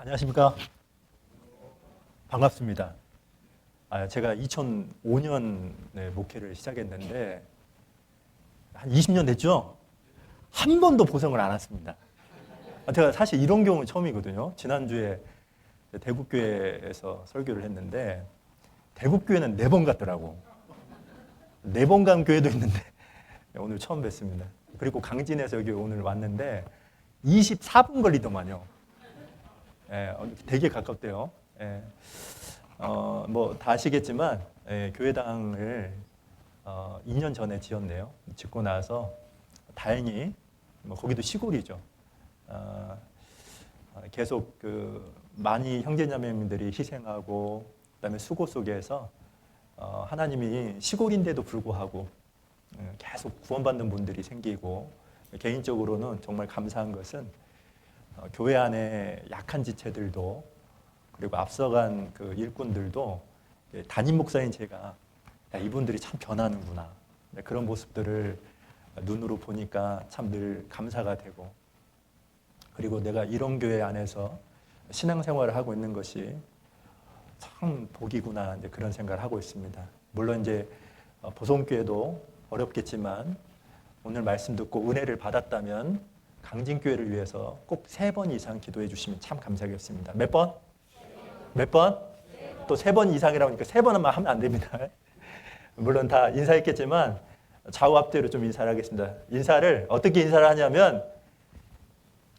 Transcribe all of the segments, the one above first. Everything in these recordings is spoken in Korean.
안녕하십니까. 반갑습니다. 제가 2005년에 목회를 시작했는데 한 20년 됐죠? 한 번도 보성을 안 왔습니다. 제가 사실 이런 경우는 처음이거든요. 지난주에 대국교회에서 설교를 했는데 대국교회는 4번 갔더라고. 4번 간 교회도 있는데 오늘 처음 뵀습니다. 그리고 강진에서 여기 오늘 왔는데 24분 걸리더만요. 되게 가깝대요. 뭐 다 아시겠지만 교회당을 2년 전에 지었네요. 짓고 나서 다행히 뭐 거기도 시골이죠. 계속 많이 형제자매님들이 희생하고 그다음에 수고 속에서 하나님이 시골인데도 불구하고 계속 구원받는 분들이 생기고, 개인적으로는 정말 감사한 것은 교회 안에 약한 지체들도 그리고 앞서간 그 일꾼들도 담임 목사인 제가 이분들이 참 변하는구나, 그런 모습들을 눈으로 보니까 참 늘 감사가 되고, 그리고 내가 이런 교회 안에서 신앙생활을 하고 있는 것이 참 복이구나, 이제 그런 생각을 하고 있습니다. 물론 이제 보성교회도 어렵겠지만 오늘 말씀 듣고 은혜를 받았다면 강진교회를 위해서 꼭 3번 이상 기도해 주시면 참 감사하겠습니다. 몇 번? 몇 번? 또 3번 이상이라고 하니까 3번만 하면 안 됩니다. 물론 다 인사했겠지만 좌우 앞뒤로 좀 인사를 하겠습니다. 인사를 어떻게 인사를 하냐면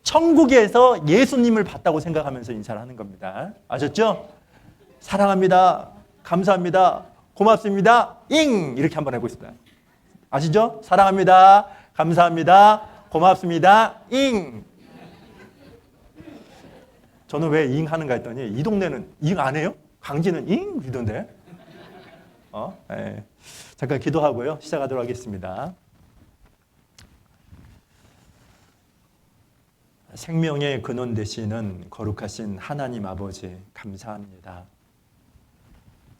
천국에서 예수님을 봤다고 생각하면서 인사를 하는 겁니다. 아셨죠? 사랑합니다. 감사합니다. 고맙습니다. 잉! 이렇게 한번 해보겠습니다. 아시죠? 사랑합니다. 감사합니다. 고맙습니다. 잉! 저는 왜 잉 하는가 했더니 이 동네는 잉 안 해요? 강진은 잉? 이던데. 잠깐 기도하고요. 시작하도록 하겠습니다. 생명의 근원 되시는 거룩하신 하나님 아버지, 감사합니다.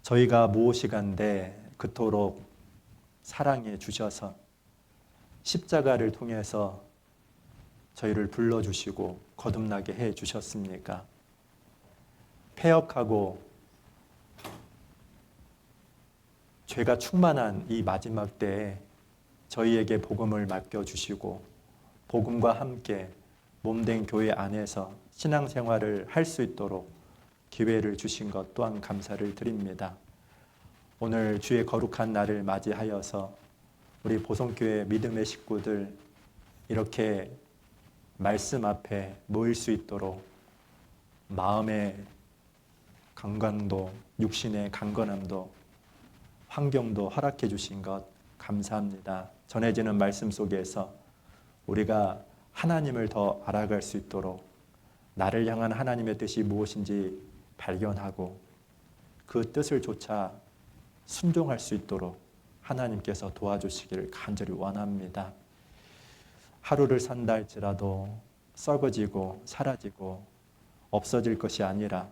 저희가 무엇이간데 그토록 사랑해 주셔서 십자가를 통해서 저희를 불러주시고 거듭나게 해 주셨습니까? 패역하고 죄가 충만한 이 마지막 때에 저희에게 복음을 맡겨주시고 복음과 함께 몸된 교회 안에서 신앙생활을 할 수 있도록 기회를 주신 것 또한 감사를 드립니다. 오늘 주의 거룩한 날을 맞이하여서 우리 보성교회 믿음의 식구들 이렇게 말씀 앞에 모일 수 있도록 마음의 강건도, 육신의 강건함도, 환경도 허락해 주신 것 감사합니다. 전해지는 말씀 속에서 우리가 하나님을 더 알아갈 수 있도록 나를 향한 하나님의 뜻이 무엇인지 발견하고 그 뜻을 좇아 순종할 수 있도록 하나님께서 도와주시기를 간절히 원합니다. 하루를 산다 할지라도 썩어지고 사라지고 없어질 것이 아니라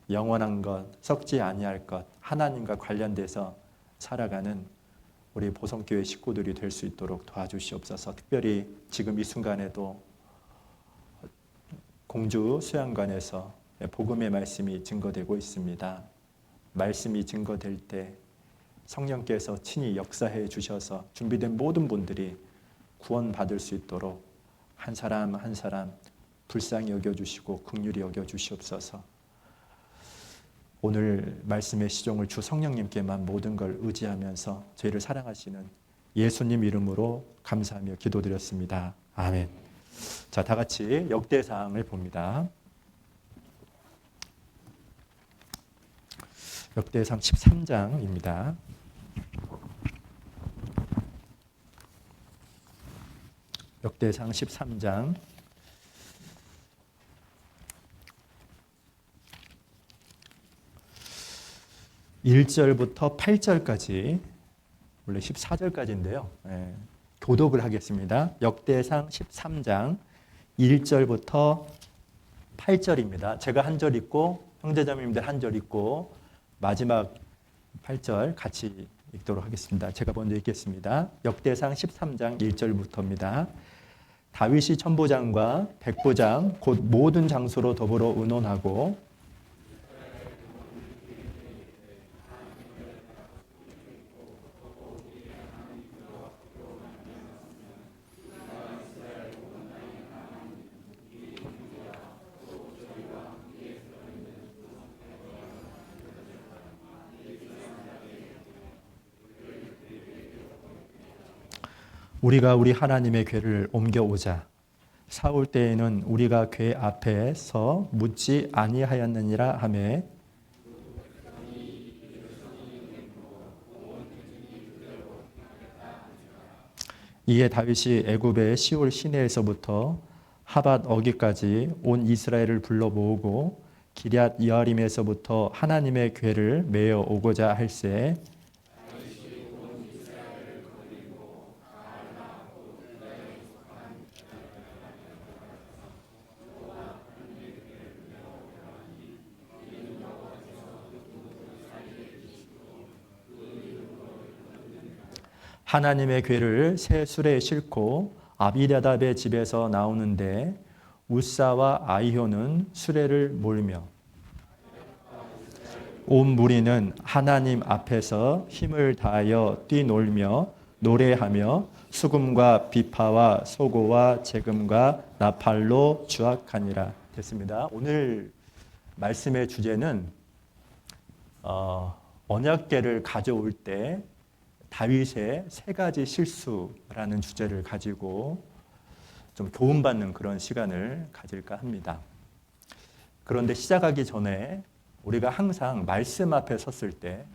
영원한 것, 썩지 아니할 것, 하나님과 관련돼서 살아가는 우리 보성교회 식구들이 될 수 있도록 도와주시옵소서. 특별히 지금 이 순간에도 공주 수양관에서 복음의 말씀이 증거되고 있습니다. 말씀이 증거될 때 성령께서 친히 역사해 주셔서 준비된 모든 분들이 구원받을 수 있도록 한 사람 한 사람 불쌍히 여겨주시고 긍휼히 여겨주시옵소서. 오늘 말씀의 시종을 주 성령님께만 모든 걸 의지하면서 저희를 사랑하시는 예수님 이름으로 감사하며 기도드렸습니다. 아멘. 자, 다 같이 역대상을 봅니다. 역대상 13장입니다. 역대상 13장 1절부터 8절까지, 원래 14절까지인데요. 교독을 하겠습니다. 역대상 13장 1절부터 8절입니다. 제가 한 절 읽고 형제자매님들 한 절 읽고 마지막 8절 같이 읽도록 하겠습니다. 제가 먼저 읽겠습니다. 역대상 13장 1절부터입니다. 다윗이 천부장과 백부장 곧 모든 장수로 더불어 의논하고 우리가 우리 하나님의 궤를 옮겨오자. 사울 때에는 우리가 궤 앞에서 묻지 아니하였느니라 하매 이에 다윗이 애굽의 시올 시내에서부터 하밧 어기까지 온 이스라엘을 불러 모으고 기럇 여아림에서부터 하나님의 궤를 메어 오고자 할새 하나님의 궤를 새 수레에 싣고 아비나답의 집에서 나오는데 우사와 아히오는 수레를 몰며 온 무리는 하나님 앞에서 힘을 다하여 뛰놀며 노래하며 수금과 비파와 소고와 재금과 나팔로 주악하니라. 됐습니다. 오늘 말씀의 주제는 언약궤를 가져올 때 다윗의 세 가지 실수라는 주제를 가지고 좀 교훈받는 그런 시간을 가질까 합니다. 그런데 시작하기 전에 우리가 항상 말씀 앞에 섰을 때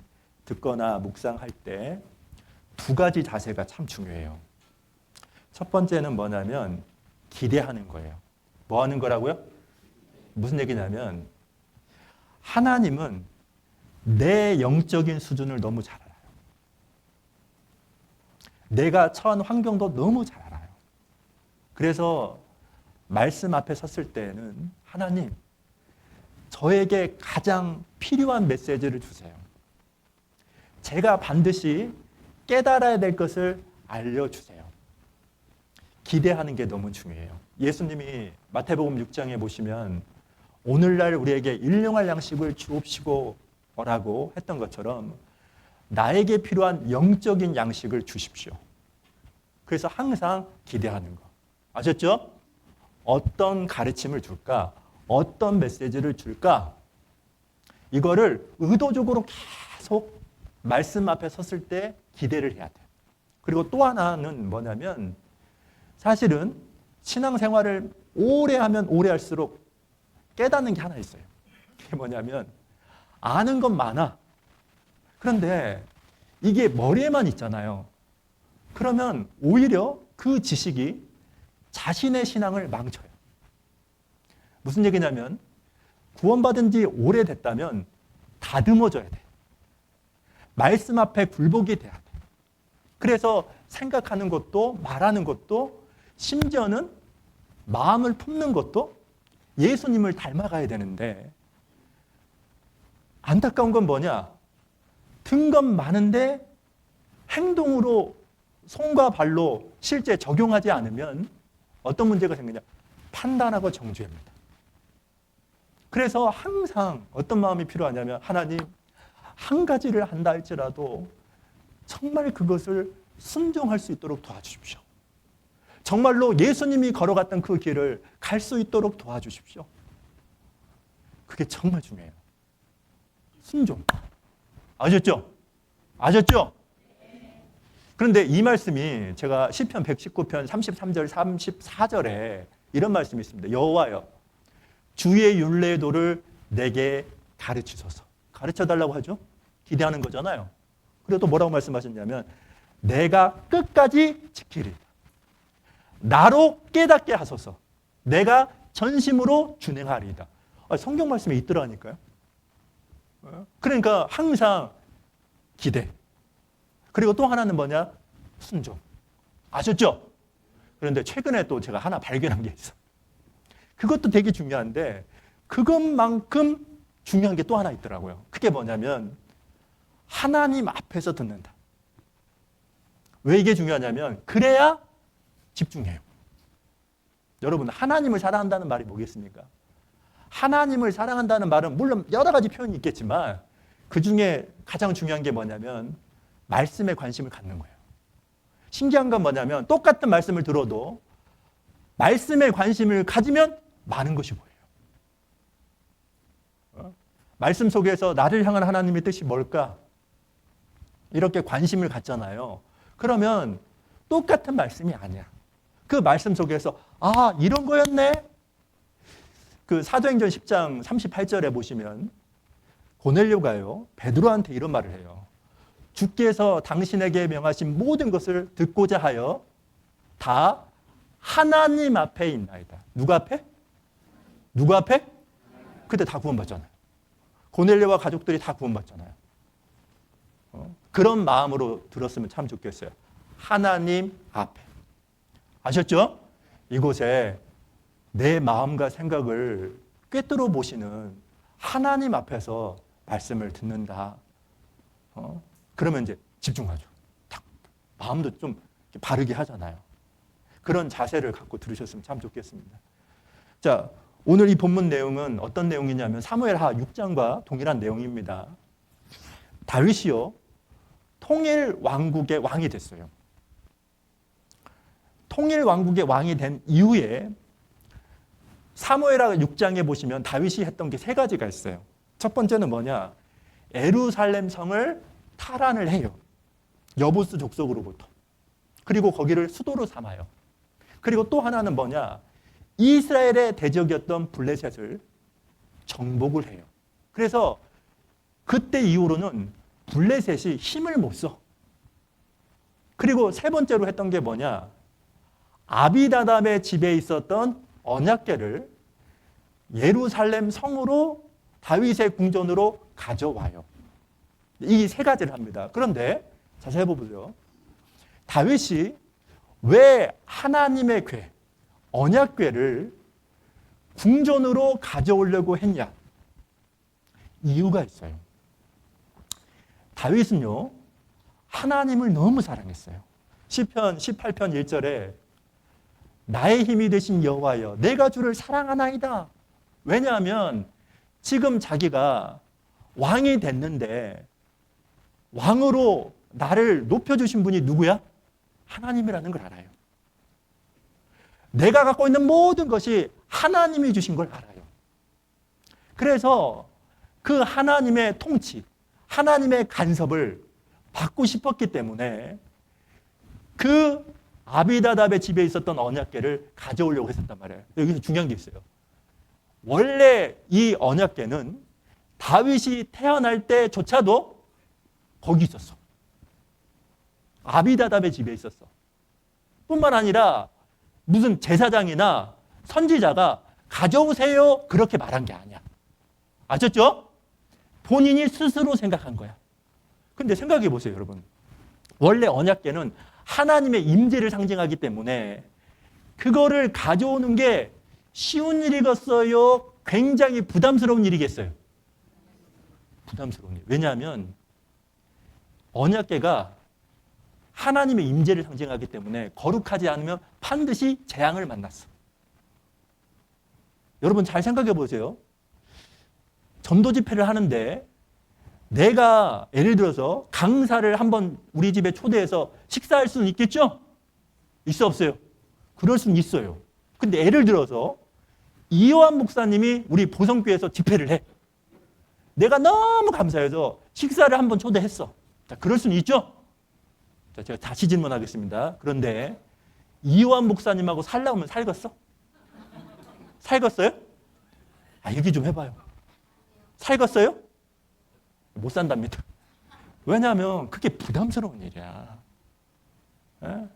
듣거나 묵상할 때 두 가지 자세가 참 중요해요. 첫 번째는 뭐냐면 기대하는 거예요. 뭐 하는 거라고요? 무슨 얘기냐면 하나님은 내 영적인 수준을 너무 잘 알아요. 내가 처한 환경도 너무 잘 알아요. 그래서 말씀 앞에 섰을 때는 하나님, 저에게 가장 필요한 메시지를 주세요. 제가 반드시 깨달아야 될 것을 알려주세요. 기대하는 게 너무 중요해요. 예수님이 마태복음 6장에 보시면 오늘날 우리에게 일용할 양식을 주옵시고 라고 했던 것처럼 나에게 필요한 영적인 양식을 주십시오. 그래서 항상 기대하는 거. 아셨죠? 어떤 가르침을 줄까? 어떤 메시지를 줄까? 이거를 의도적으로 계속 말씀 앞에 섰을 때 기대를 해야 돼요. 그리고 또 하나는 뭐냐면 사실은 신앙생활을 오래 하면 오래 할수록 깨닫는 게 하나 있어요. 그게 뭐냐면 아는 건 많아. 그런데 이게 머리에만 있잖아요. 그러면 오히려 그 지식이 자신의 신앙을 망쳐요. 무슨 얘기냐면 구원받은 지 오래됐다면 다듬어져야 돼. 말씀 앞에 굴복이 돼야 돼. 그래서 생각하는 것도 말하는 것도 심지어는 마음을 품는 것도 예수님을 닮아가야 되는데 안타까운 건 뭐냐? 든 건 많은데 행동으로 손과 발로 실제 적용하지 않으면 어떤 문제가 생기냐? 판단하고 정죄합니다. 그래서 항상 어떤 마음이 필요하냐면 하나님, 한 가지를 한다 할지라도 정말 그것을 순종할 수 있도록 도와주십시오. 정말로 예수님이 걸어갔던 그 길을 갈 수 있도록 도와주십시오. 그게 정말 중요해요. 순종. 아셨죠? 아셨죠? 그런데 이 말씀이 제가 시편 119편 33절 34절에 이런 말씀이 있습니다. 여호와여 주의 율례도를 내게 가르치소서. 가르쳐달라고 하죠. 기대하는 거잖아요. 그리고 또 뭐라고 말씀하셨냐면 내가 끝까지 지키리다. 나로 깨닫게 하소서. 내가 전심으로 준행하리이다. 성경 말씀에 있더라니까요. 그러니까 항상 기대. 그리고 또 하나는 뭐냐? 순종. 아셨죠? 그런데 최근에 또 제가 하나 발견한 게 있어. 그것도 되게 중요한데 그것만큼 중요한 게 또 하나 있더라고요. 그게 뭐냐면 하나님 앞에서 듣는다. 왜 이게 중요하냐면 그래야 집중해요. 여러분, 하나님을 사랑한다는 말이 뭐겠습니까? 하나님을 사랑한다는 말은 물론 여러 가지 표현이 있겠지만 그 중에 가장 중요한 게 뭐냐면 말씀에 관심을 갖는 거예요. 신기한 건 뭐냐면 똑같은 말씀을 들어도 말씀에 관심을 가지면 많은 것이 보여요. 말씀 속에서 나를 향한 하나님의 뜻이 뭘까? 이렇게 관심을 갖잖아요. 그러면 똑같은 말씀이 아니야. 그 말씀 속에서 아, 이런 거였네. 그 사도행전 10장 38절에 보시면 고넬료가요, 베드로한테 이런 말을 해요. 주께서 당신에게 명하신 모든 것을 듣고자 하여 다 하나님 앞에 있나이다. 누가 앞에? 누가 앞에? 그때 다 구원받잖아요. 고넬료와 가족들이 다 구원받잖아요. 그런 마음으로 들었으면 참 좋겠어요. 하나님 앞에. 아셨죠? 이곳에 내 마음과 생각을 꿰뚫어 보시는 하나님 앞에서 말씀을 듣는다. 그러면 이제 집중하죠. 딱 마음도 좀 바르게 하잖아요. 그런 자세를 갖고 들으셨으면 참 좋겠습니다. 자, 오늘 이 본문 내용은 어떤 내용이냐면 사무엘하 6장과 동일한 내용입니다. 다윗이요, 통일 왕국의 왕이 됐어요. 통일 왕국의 왕이 된 이후에 사무엘하 6장에 보시면 다윗이 했던 게 세 가지가 있어요. 첫 번째는 뭐냐? 예루살렘 성을 탈환을 해요. 여부스 족속으로부터. 그리고 거기를 수도로 삼아요. 그리고 또 하나는 뭐냐? 이스라엘의 대적이었던 블레셋을 정복을 해요. 그래서 그때 이후로는 블레셋이 힘을 못 써. 그리고 세 번째로 했던 게 뭐냐? 아비다답의 집에 있었던 언약궤를 예루살렘 성으로 다윗의 궁전으로 가져와요. 이 세 가지를 합니다. 그런데 자세히 보세요. 다윗이 왜 하나님의 궤, 언약궤를 궁전으로 가져오려고 했냐? 이유가 있어요. 다윗은요, 하나님을 너무 사랑했어요. 시편 18편 1절에 나의 힘이 되신 여호와여, 내가 주를 사랑하나이다. 왜냐하면 지금 자기가 왕이 됐는데 왕으로 나를 높여주신 분이 누구야? 하나님이라는 걸 알아요. 내가 갖고 있는 모든 것이 하나님이 주신 걸 알아요. 그래서 그 하나님의 통치, 하나님의 간섭을 받고 싶었기 때문에 그 아비다답의 집에 있었던 언약궤를 가져오려고 했었단 말이에요. 여기서 중요한 게 있어요. 원래 이 언약궤는 다윗이 태어날 때조차도 거기 있었어. 아비다답의 집에 있었어. 뿐만 아니라 무슨 제사장이나 선지자가 가져오세요 그렇게 말한 게 아니야. 아셨죠? 본인이 스스로 생각한 거야. 근데 생각해 보세요, 여러분. 원래 언약궤는 하나님의 임재를 상징하기 때문에 그거를 가져오는 게 쉬운 일이겠어요? 굉장히 부담스러운 일이겠어요? 부담스러운 일. 왜냐하면 언약궤가 하나님의 임재를 상징하기 때문에 거룩하지 않으면 반드시 재앙을 만났어. 여러분 잘 생각해 보세요. 전도 집회를 하는데 내가 예를 들어서 강사를 한번 우리 집에 초대해서 식사할 수는 있겠죠? 있어 없어요? 그럴 수는 있어요. 근데 예를 들어서 이요한 목사님이 우리 보성교회에서 집회를 해. 내가 너무 감사해서 식사를 한번 초대했어. 자, 그럴 수는 있죠? 자, 제가 다시 질문하겠습니다. 그런데 이요한 목사님하고 살려면 살겠어? 살겠어요? 얘기 좀 해봐요. 살겠어요? 못 산답니다. 왜냐하면 그게 부담스러운 일이야. 에?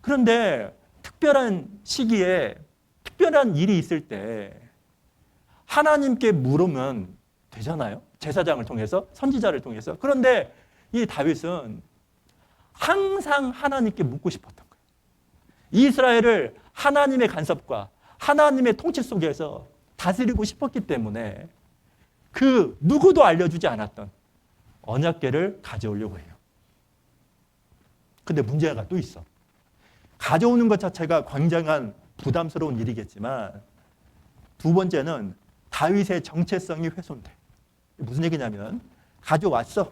그런데 특별한 시기에 특별한 일이 있을 때 하나님께 물으면 되잖아요. 제사장을 통해서, 선지자를 통해서. 그런데 이 다윗은 항상 하나님께 묻고 싶었던 거예요. 이스라엘을 하나님의 간섭과 하나님의 통치 속에서 다스리고 싶었기 때문에 그 누구도 알려주지 않았던 언약궤를 가져오려고 해요. 근데 문제가 또 있어. 가져오는 것 자체가 굉장한 부담스러운 일이겠지만 두 번째는 다윗의 정체성이 훼손돼. 무슨 얘기냐면 가져왔어.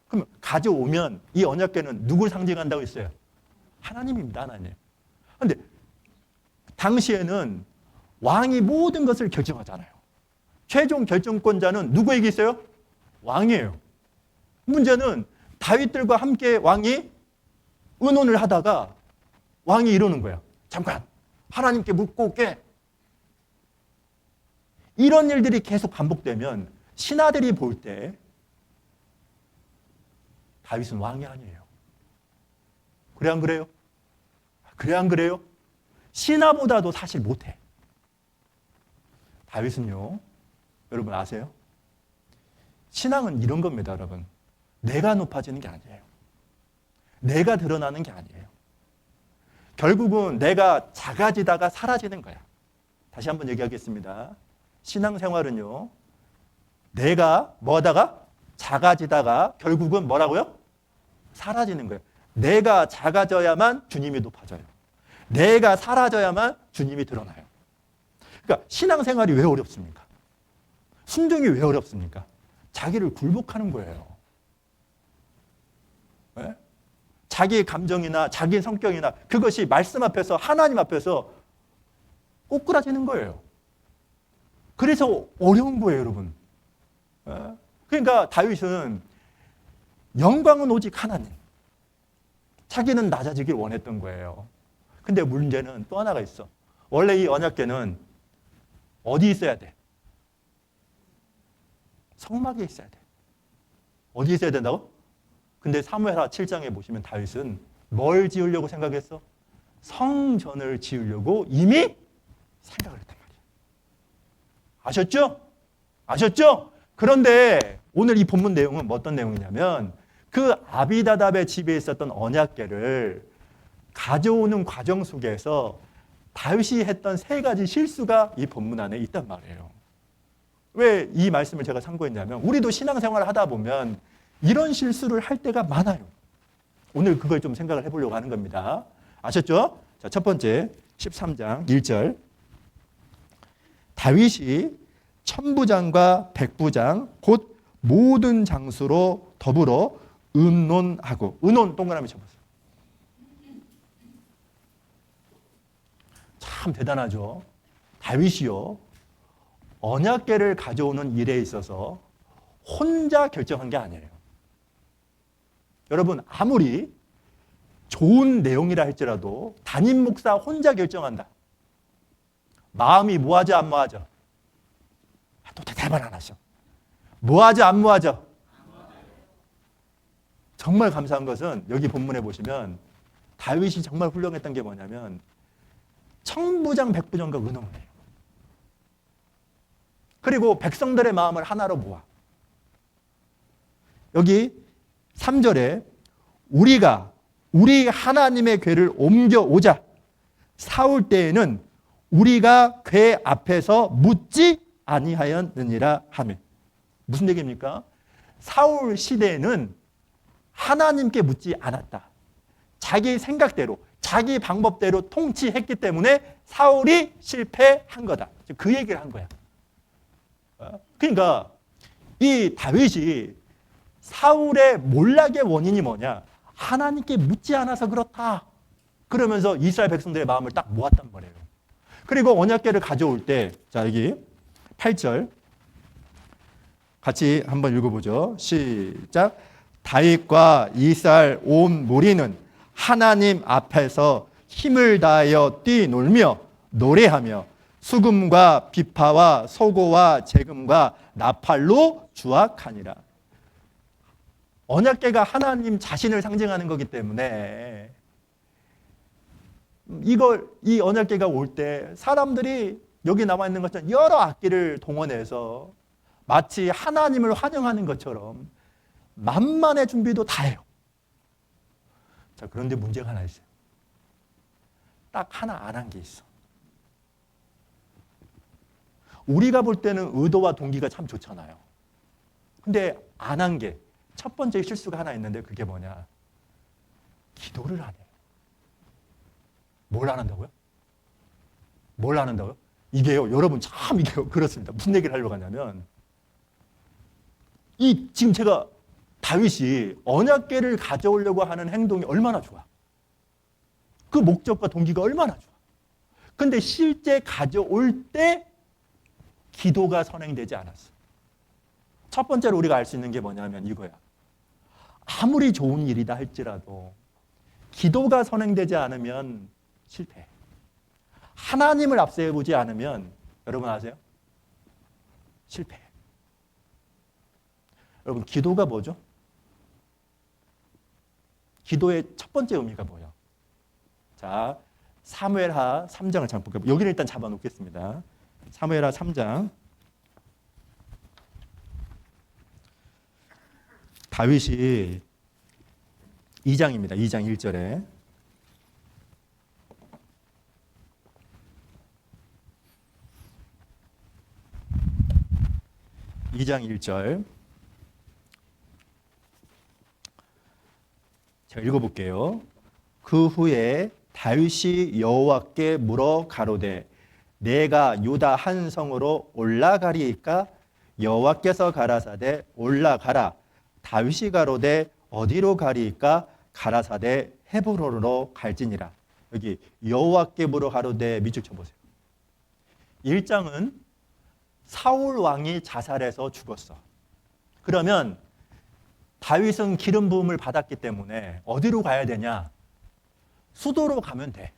그럼 가져오면 이 언약궤는 누굴 상징한다고 했어요? 하나님입니다. 하나님. 그런데 당시에는 왕이 모든 것을 결정하잖아요. 최종 결정권자는 누구에게 있어요? 왕이에요. 문제는 다윗들과 함께 왕이 의논을 하다가 왕이 이러는 거야. 잠깐 하나님께 묻고 올게. 이런 일들이 계속 반복되면 신하들이 볼 때 다윗은 왕이 아니에요. 그래 안 그래요? 그래 안 그래요? 신하보다도 사실 못해. 다윗은요, 여러분 아세요? 신앙은 이런 겁니다, 여러분. 내가 높아지는 게 아니에요. 내가 드러나는 게 아니에요. 결국은 내가 작아지다가 사라지는 거야. 다시 한번 얘기하겠습니다. 신앙생활은요, 내가 뭐하다가 작아지다가 결국은 뭐라고요? 사라지는 거예요. 내가 작아져야만 주님이 높아져요. 내가 사라져야만 주님이 드러나요. 그러니까 신앙생활이 왜 어렵습니까? 순종이 왜 어렵습니까? 자기를 굴복하는 거예요. 네? 자기의 감정이나 자기의 성격이나 그것이 말씀 앞에서 하나님 앞에서 꼬꾸라지는 거예요. 그래서 어려운 거예요, 여러분. 네? 그러니까 다윗은 영광은 오직 하나님. 자기는 낮아지길 원했던 거예요. 근데 문제는 또 하나가 있어. 원래 이 언약궤는 어디 있어야 돼? 성막에 있어야 돼. 어디 있어야 된다고? 근데 사무엘하 7장에 보시면 다윗은 뭘 지으려고 생각했어? 성전을 지으려고 이미 생각을 했단 말이에요. 아셨죠? 아셨죠? 그런데 오늘 이 본문 내용은 어떤 내용이냐면 그 아비다답의 집에 있었던 언약궤를 가져오는 과정 속에서 다윗이 했던 세 가지 실수가 이 본문 안에 있단 말이에요. 왜 이 말씀을 제가 참고했냐면 우리도 신앙생활을 하다 보면 이런 실수를 할 때가 많아요. 오늘 그걸 좀 생각을 해보려고 하는 겁니다. 아셨죠? 자, 첫 번째 13장 1절 다윗이 천부장과 백부장 곧 모든 장수로 더불어 의논하고 의논 동그라미 쳐보세요. 참 대단하죠. 다윗이요. 언약궤를 가져오는 일에 있어서 혼자 결정한 게 아니에요. 여러분 아무리 좋은 내용이라 할지라도 담임 목사 혼자 결정한다. 마음이 뭐하죠 안 뭐하죠? 또 대답을 안 하셔. 뭐하죠 안 뭐하죠? 정말 감사한 것은 여기 본문에 보시면 다윗이 정말 훌륭했던 게 뭐냐면 천부장 백부장과 의논을 해요. 그리고 백성들의 마음을 하나로 모아. 여기 3절에 우리 하나님의 궤를 옮겨오자. 사울 때에는 우리가 궤 앞에서 묻지 아니하였느니라 하며. 무슨 얘기입니까? 사울 시대에는 하나님께 묻지 않았다. 자기 생각대로 자기 방법대로 통치했기 때문에 사울이 실패한 거다. 그 얘기를 한 거야. 그러니까 이 다윗이 사울의 몰락의 원인이 뭐냐? 하나님께 묻지 않아서 그렇다. 그러면서 이스라엘 백성들의 마음을 딱 모았단 말이에요. 그리고 언약궤를 가져올 때, 자 여기 8절 같이 한번 읽어보죠. 시작. 다윗과 이스라엘 온 무리는 하나님 앞에서 힘을 다하여 뛰놀며 노래하며 수금과 비파와 소고와 재금과 나팔로 주악하니라. 언약궤가 하나님 자신을 상징하는 거기 때문에 이 언약궤가 올 때 사람들이 여기 나와 있는 것처럼 여러 악기를 동원해서 마치 하나님을 환영하는 것처럼 만만의 준비도 다 해요. 자, 그런데 문제가 하나 있어요. 딱 하나 안 한 게 있어. 우리가 볼 때는 의도와 동기가 참 좋잖아요. 근데 안 한 게 첫 번째 실수가 하나 있는데 그게 뭐냐? 기도를 안 해요. 뭘 안 한다고요? 뭘 안 한다고요? 이게요, 여러분 참 이게요. 그렇습니다. 무슨 얘기를 하려고 하냐면 지금 제가 다윗이 언약궤를 가져오려고 하는 행동이 얼마나 좋아. 그 목적과 동기가 얼마나 좋아. 근데 실제 가져올 때 기도가 선행되지 않았어. 첫 번째로 우리가 알 수 있는 게 뭐냐면 이거야. 아무리 좋은 일이다 할지라도 기도가 선행되지 않으면 실패해. 하나님을 앞세우지 않으면 여러분 아세요? 실패해. 여러분 기도가 뭐죠? 기도의 첫 번째 의미가 뭐예요? 자, 사무엘하 3장을 잠깐 볼게요. 여기를 일단 잡아놓겠습니다. 사무엘하 3장. 다윗이 2장입니다. 2장 1절에. (2장 1절) 제가 읽어볼게요. 그 후에 다윗이 여호와께 물어 가로되 내가 유다 한 성으로 올라가리이까? 여호와께서 가라사대 올라가라. 다윗이 가로되 어디로 가리이까? 가라사대 헤브론으로 갈지니라. 여기 여호와께 물어 가로되 밑줄 쳐보세요. 1장은 사울 왕이 자살해서 죽었어. 그러면 다윗은 기름 부음을 받았기 때문에 어디로 가야 되냐? 수도로 가면 돼.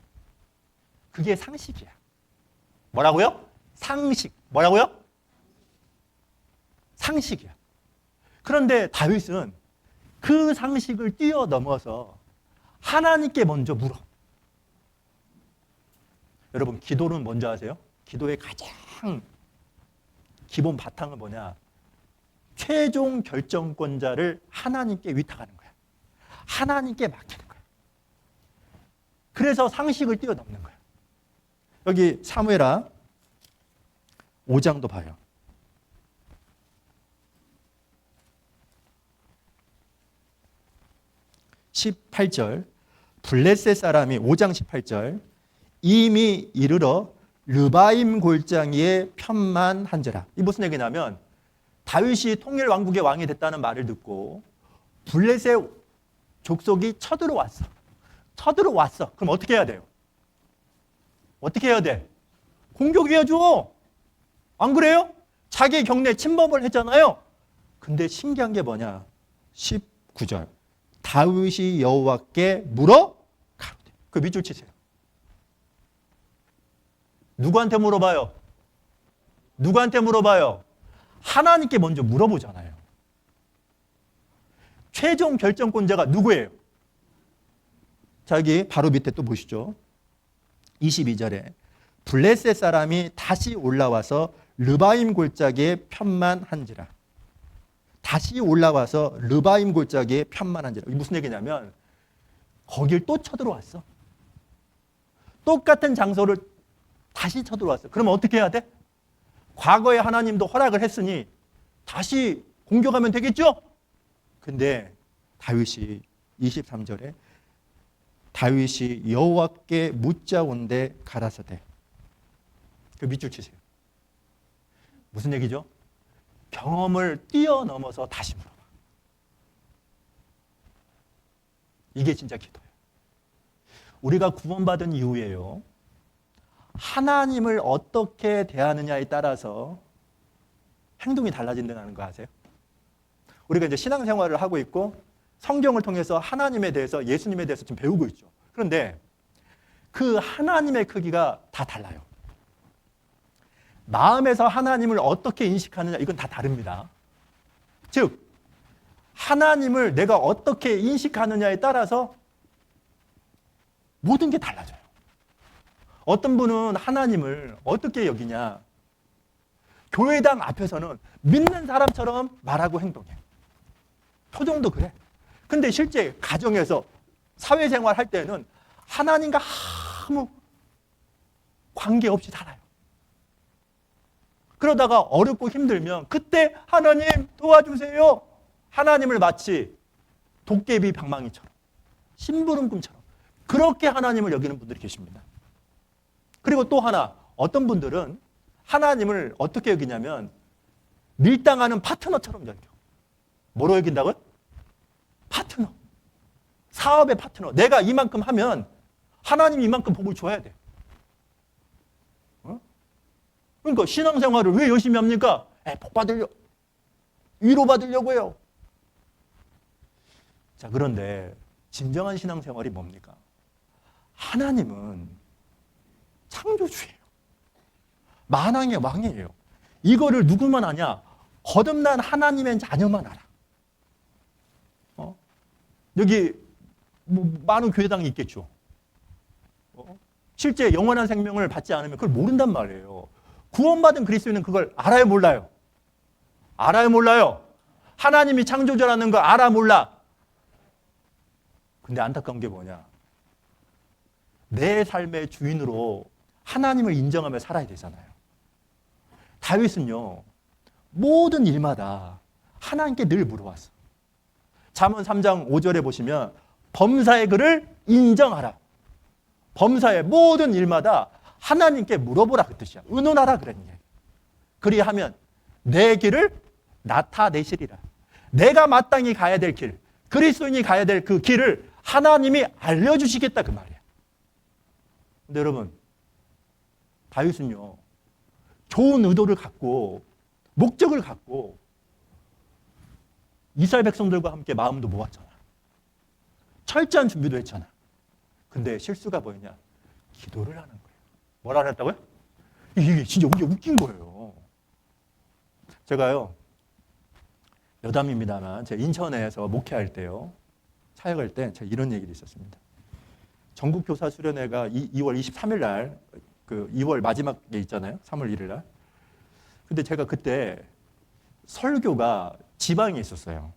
그게 상식이야. 뭐라고요? 상식. 뭐라고요? 상식이야. 그런데 다윗은 그 상식을 뛰어넘어서 하나님께 먼저 물어. 여러분 기도는 뭔지 아세요? 기도의 가장 기본 바탕은 뭐냐? 최종 결정권자를 하나님께 위탁하는 거야. 하나님께 맡기는 거야. 그래서 상식을 뛰어넘는 거야. 여기 사무엘하 5장도 봐요. 18절 블레셋 사람이 5장 18절 이미 이르러 르바임 골짜기에 편만한지라. 이 무슨 얘기냐면 다윗이 통일 왕국의 왕이 됐다는 말을 듣고 블레셋 족속이 쳐들어왔어. 쳐들어왔어. 그럼 어떻게 해야 돼요? 어떻게 해야 돼? 공격해야죠. 안 그래요? 자기 경내에 침범을 했잖아요. 근데 신기한 게 뭐냐? 19절 다윗이 여호와께 물어 가로되. 그 밑줄 치세요. 누구한테 물어봐요? 누구한테 물어봐요? 하나님께 먼저 물어보잖아요. 최종 결정권자가 누구예요? 자, 여기 바로 밑에 또 보시죠. 22절에 블레셋 사람이 다시 올라와서 르바임 골짜기에 편만한지라. 다시 올라와서 르바임 골짜기에 편만한지라. 이게 무슨 얘기냐면 거길 또 쳐들어왔어. 똑같은 장소를 다시 쳐들어왔어. 그러면 어떻게 해야 돼? 과거에 하나님도 허락을 했으니 다시 공격하면 되겠죠? 근데 다윗이 23절에 다윗이 여호와께 묻자온데 가라사대. 그 밑줄 치세요. 무슨 얘기죠? 경험을 뛰어넘어서 다시 물어봐. 이게 진짜 기도예요. 우리가 구원받은 이후에요, 하나님을 어떻게 대하느냐에 따라서 행동이 달라진다는 거 아세요? 우리가 이제 신앙생활을 하고 있고 성경을 통해서 하나님에 대해서, 예수님에 대해서 좀 배우고 있죠. 그런데 그 하나님의 크기가 다 달라요. 마음에서 하나님을 어떻게 인식하느냐, 이건 다 다릅니다. 즉 하나님을 내가 어떻게 인식하느냐에 따라서 모든 게 달라져요. 어떤 분은 하나님을 어떻게 여기냐, 교회당 앞에서는 믿는 사람처럼 말하고 행동해. 표정도 그래. 근데 실제 가정에서 사회생활 할 때는 하나님과 아무 관계없이 살아요. 그러다가 어렵고 힘들면 그때 하나님 도와주세요. 하나님을 마치 도깨비 방망이처럼, 심부름꾼처럼 그렇게 하나님을 여기는 분들이 계십니다. 그리고 또 하나, 어떤 분들은 하나님을 어떻게 여기냐면 밀당하는 파트너처럼 여겨. 뭐로 여긴다고요? 파트너. 사업의 파트너. 내가 이만큼 하면 하나님이 이만큼 복을 줘야 돼. 그러니까 신앙생활을 왜 열심히 합니까? 복 받으려고. 위로 받으려고 해요. 자, 그런데 진정한 신앙생활이 뭡니까? 하나님은 창조주예요. 만왕의 왕이에요. 이거를 누구만 아냐? 거듭난 하나님의 자녀만 알아. 여기 뭐 많은 교회당이 있겠죠. 실제 영원한 생명을 받지 않으면 그걸 모른단 말이에요. 구원받은 그리스도인은 그걸 알아요, 몰라요? 알아요, 몰라요? 하나님이 창조주라는 거 알아, 몰라? 근데 안타까운 게 뭐냐? 내 삶의 주인으로 하나님을 인정하며 살아야 되잖아요. 다윗은요, 모든 일마다 하나님께 늘 물어왔어. 잠언 3장 5절에 보시면 범사의 그를 인정하라. 범사의 모든 일마다 하나님께 물어보라 그 뜻이야. 의논하라 그런 얘기. 그리하면 내 길을 나타내시리라. 내가 마땅히 가야 될 길, 그리스도인이 가야 될 그 길을 하나님이 알려주시겠다 그 말이야. 근데 여러분, 다윗은요, 좋은 의도를 갖고 목적을 갖고 이스라엘 백성들과 함께 마음도 모았잖아. 철저한 준비도 했잖아. 근데 실수가 뭐였냐? 기도를 하는 거예요. 뭐라 그랬다고요? 이게 진짜 웃긴 거예요. 제가요, 여담입니다만 제가 인천에서 목회할 때요, 사역할 때 제가 이런 얘기도 있었습니다. 전국교사 수련회가 2월 23일 날, 그 2월 마지막에 있잖아요. 3월 1일 날. 근데 제가 그때 설교가 지방에 있었어요.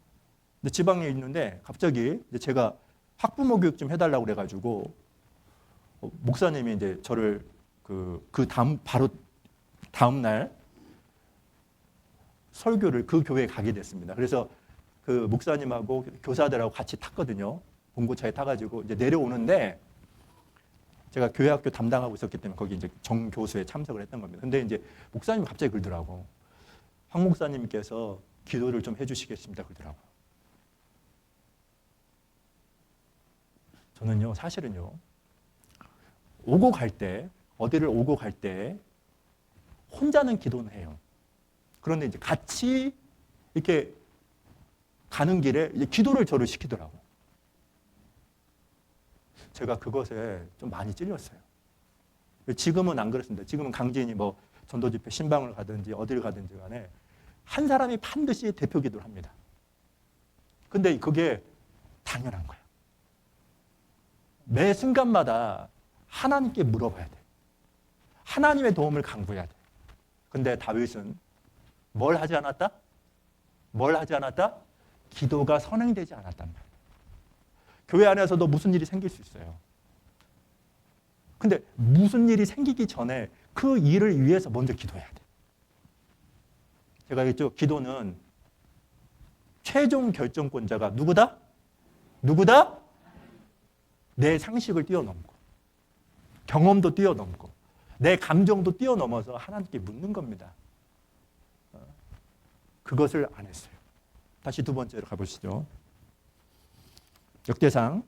근데 지방에 있는데 갑자기 이제 제가 학부모 교육 좀 해달라고 그래가지고 목사님이 이제 저를 바로 다음 날 설교를 그 교회에 가게 됐습니다. 그래서 그 목사님하고 교사들하고 같이 탔거든요. 봉고차에 타가지고 이제 내려오는데 제가 교회학교 담당하고 있었기 때문에 거기 이제 정교수에 참석을 했던 겁니다. 근데 이제 목사님이 갑자기 그러더라고. 황 목사님께서 기도를 좀 해주시겠습니다. 그러더라고. 저는요, 사실은요, 오고 갈 때, 어디를 오고 갈 때 혼자는 기도는 해요. 그런데 이제 같이 이렇게 가는 길에 이제 기도를 저를 시키더라고. 제가 그것에 좀 많이 찔렸어요. 지금은 안 그렇습니다. 지금은 강진이 뭐 전도 집회 신방을 가든지 어디를 가든지 간에 한 사람이 반드시 대표 기도를 합니다. 근데 그게 당연한 거예요. 매 순간마다 하나님께 물어봐야 돼. 하나님의 도움을 간구해야 돼. 근데 다윗은 뭘 하지 않았다? 뭘 하지 않았다? 기도가 선행되지 않았단 말이에요. 교회 안에서도 무슨 일이 생길 수 있어요. 근데 무슨 일이 생기기 전에 그 일을 위해서 먼저 기도해야 돼. 제가 얘기했죠. 기도는 최종 결정권자가 누구다? 누구다? 내 상식을 뛰어넘고 경험도 뛰어넘고 내 감정도 뛰어넘어서 하나님께 묻는 겁니다. 그것을 안 했어요. 다시 두 번째로 가보시죠. 역대상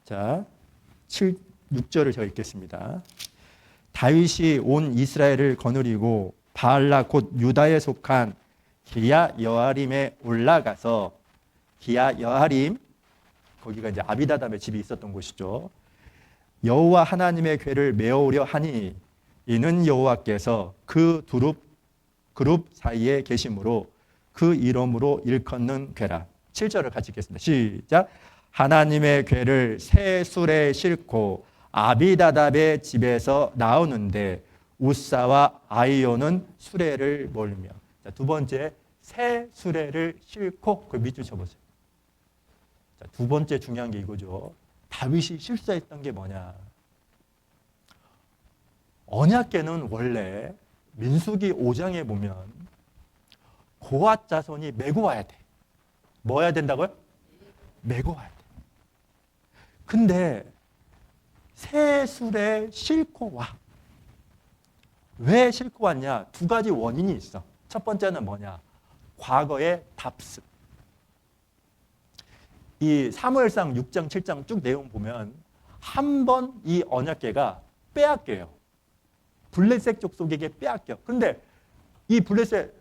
6절을 제가 읽겠습니다. 다윗이 온 이스라엘을 거느리고 바알라 곧 유다에 속한 기야 여아림에 올라가서 기야 여아림, 거기가 이제 아비다담의 집이 있었던 곳이죠. 여호와 하나님의 궤를 메어오려 하니 이는 여호와께서 그 그룹 사이에 계심으로 그 이름으로 일컫는 궤라. 7절을 같이 읽겠습니다. 시작. 하나님의 궤를 새 술에 싣고 아비다답의 집에서 나오는데 우사와 아이오는 수레를 몰며. 자, 두 번째, 새 수레를 싣고 그 밑줄 쳐보세요. 자, 두 번째 중요한 게 이거죠. 다윗이 실수했던 게 뭐냐? 언약궤는 원래 민수기 5장에 보면 고앗 자손이 메고 와야 돼. 뭐 해야 된다고요? 메고 와야 돼. 근데 세술에 싣고 와. 왜 싣고 왔냐? 두 가지 원인이 있어. 첫 번째는 뭐냐? 과거의 답습. 이 사무엘상 6장, 7장 쭉 내용 보면 한 번 이 언약궤가 빼앗겨요. 블레셋 족속에게 빼앗겨. 그런데 이 블레셋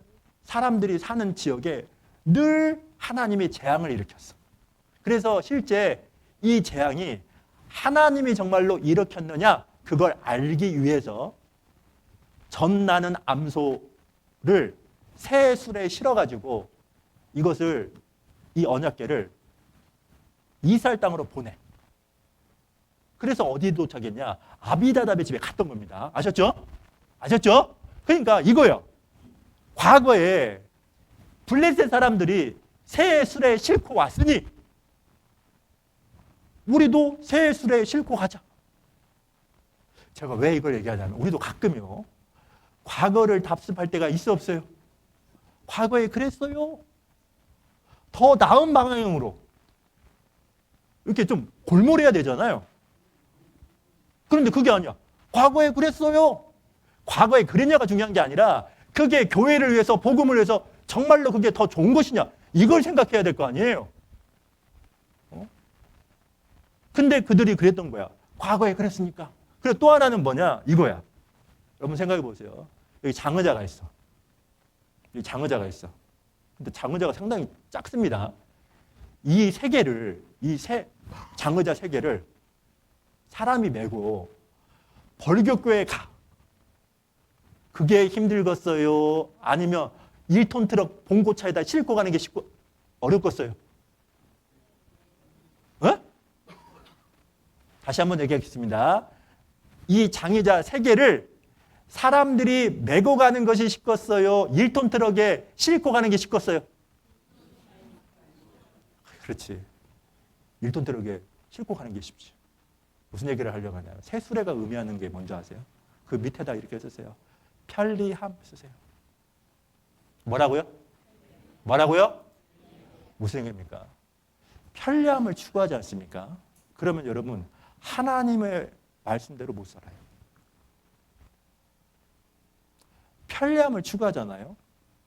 사람들이 사는 지역에 늘 하나님이 재앙을 일으켰어. 그래서 실제 이 재앙이 하나님이 정말로 일으켰느냐 그걸 알기 위해서 전나는 암소를 새 술에 실어가지고 이것을 이 언약궤를 이스라엘 땅으로 보내. 그래서 어디 도착했냐? 아비다답의 집에 갔던 겁니다. 아셨죠? 아셨죠? 그러니까 이거예요. 과거에 블레셋 사람들이 새 술에 싣고 왔으니 우리도 새 술에 싣고 가자. 제가 왜 이걸 얘기하냐면 우리도 가끔요. 과거를 답습할 때가 있어 없어요? 과거에 그랬어요. 더 나은 방향으로 이렇게 좀 골몰해야 되잖아요. 그런데 그게 아니야. 과거에 그랬어요. 과거에 그랬냐가 중요한 게 아니라 그게 교회를 위해서 복음을 위해서 정말로 그게 더 좋은 것이냐 이걸 생각해야 될 거 아니에요. 근데 그들이 그랬던 거야. 과거에 그랬으니까. 그리고 또 하나는 뭐냐? 이거야. 여러분 생각해 보세요. 여기 장의자가 있어. 여기 장의자가 있어. 근데 장의자가 상당히 작습니다. 이 세 개를, 장의자 세 개를 사람이 메고 벌교교에 가. 그게 힘들겠어요? 아니면 1톤 트럭 봉고차에다 싣고 가는 게 쉽고 어렵겠어요? 어? 다시 한번 얘기하겠습니다. 이 장의자 세 개를 사람들이 메고 가는 것이 쉽겠어요? 1톤 트럭에 싣고 가는 게 쉽겠어요? 그렇지. 1톤 트럭에 싣고 가는 게 쉽지. 무슨 얘기를 하려고 하냐면 세수레가 의미하는 게 뭔지 아세요? 그 밑에다 이렇게 쓰세요. 편리함 쓰세요. 뭐라고요? 뭐라고요? 무슨 얘기입니까? 편리함을 추구하지 않습니까? 그러면 여러분 하나님의 말씀대로 못 살아요. 편리함을 추구하잖아요.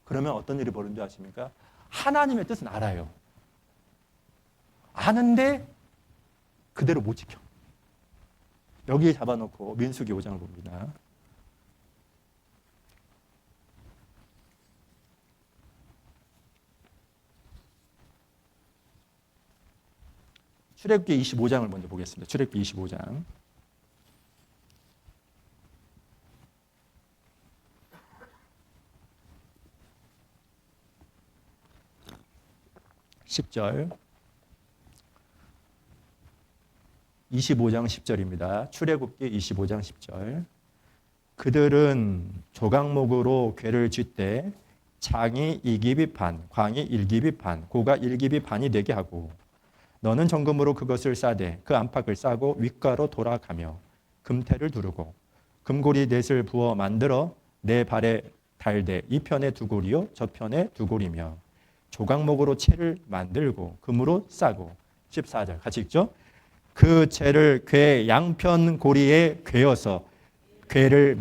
그러면 어떤 일이 벌어지는지 아십니까? 하나님의 뜻은 알아요. 아는데 그대로 못 지켜. 여기에 잡아놓고 민수기 5장을 봅니다. 출애굽기 25장을 먼저 보겠습니다. 출애굽기 25장. 10절. 25장 10절입니다. 출애굽기 25장 10절. 그들은 조각목으로 궤를 쥐때 장이 2깊이 반, 광이 1깊이 반, 고가 1깊이 반이 되게 하고 너는 정금으로 그것을 싸되 그 안팎을 싸고 윗가로 돌아가며 금태를 두르고 금고리 넷을 부어 만들어 내 발에 달되 이 편에 두 고리요 저 편에 두 고리며 조각목으로 채를 만들고 금으로 싸고 14절 같이 읽죠. 그 채를 궤 양편 고리에 꿰어서 궤를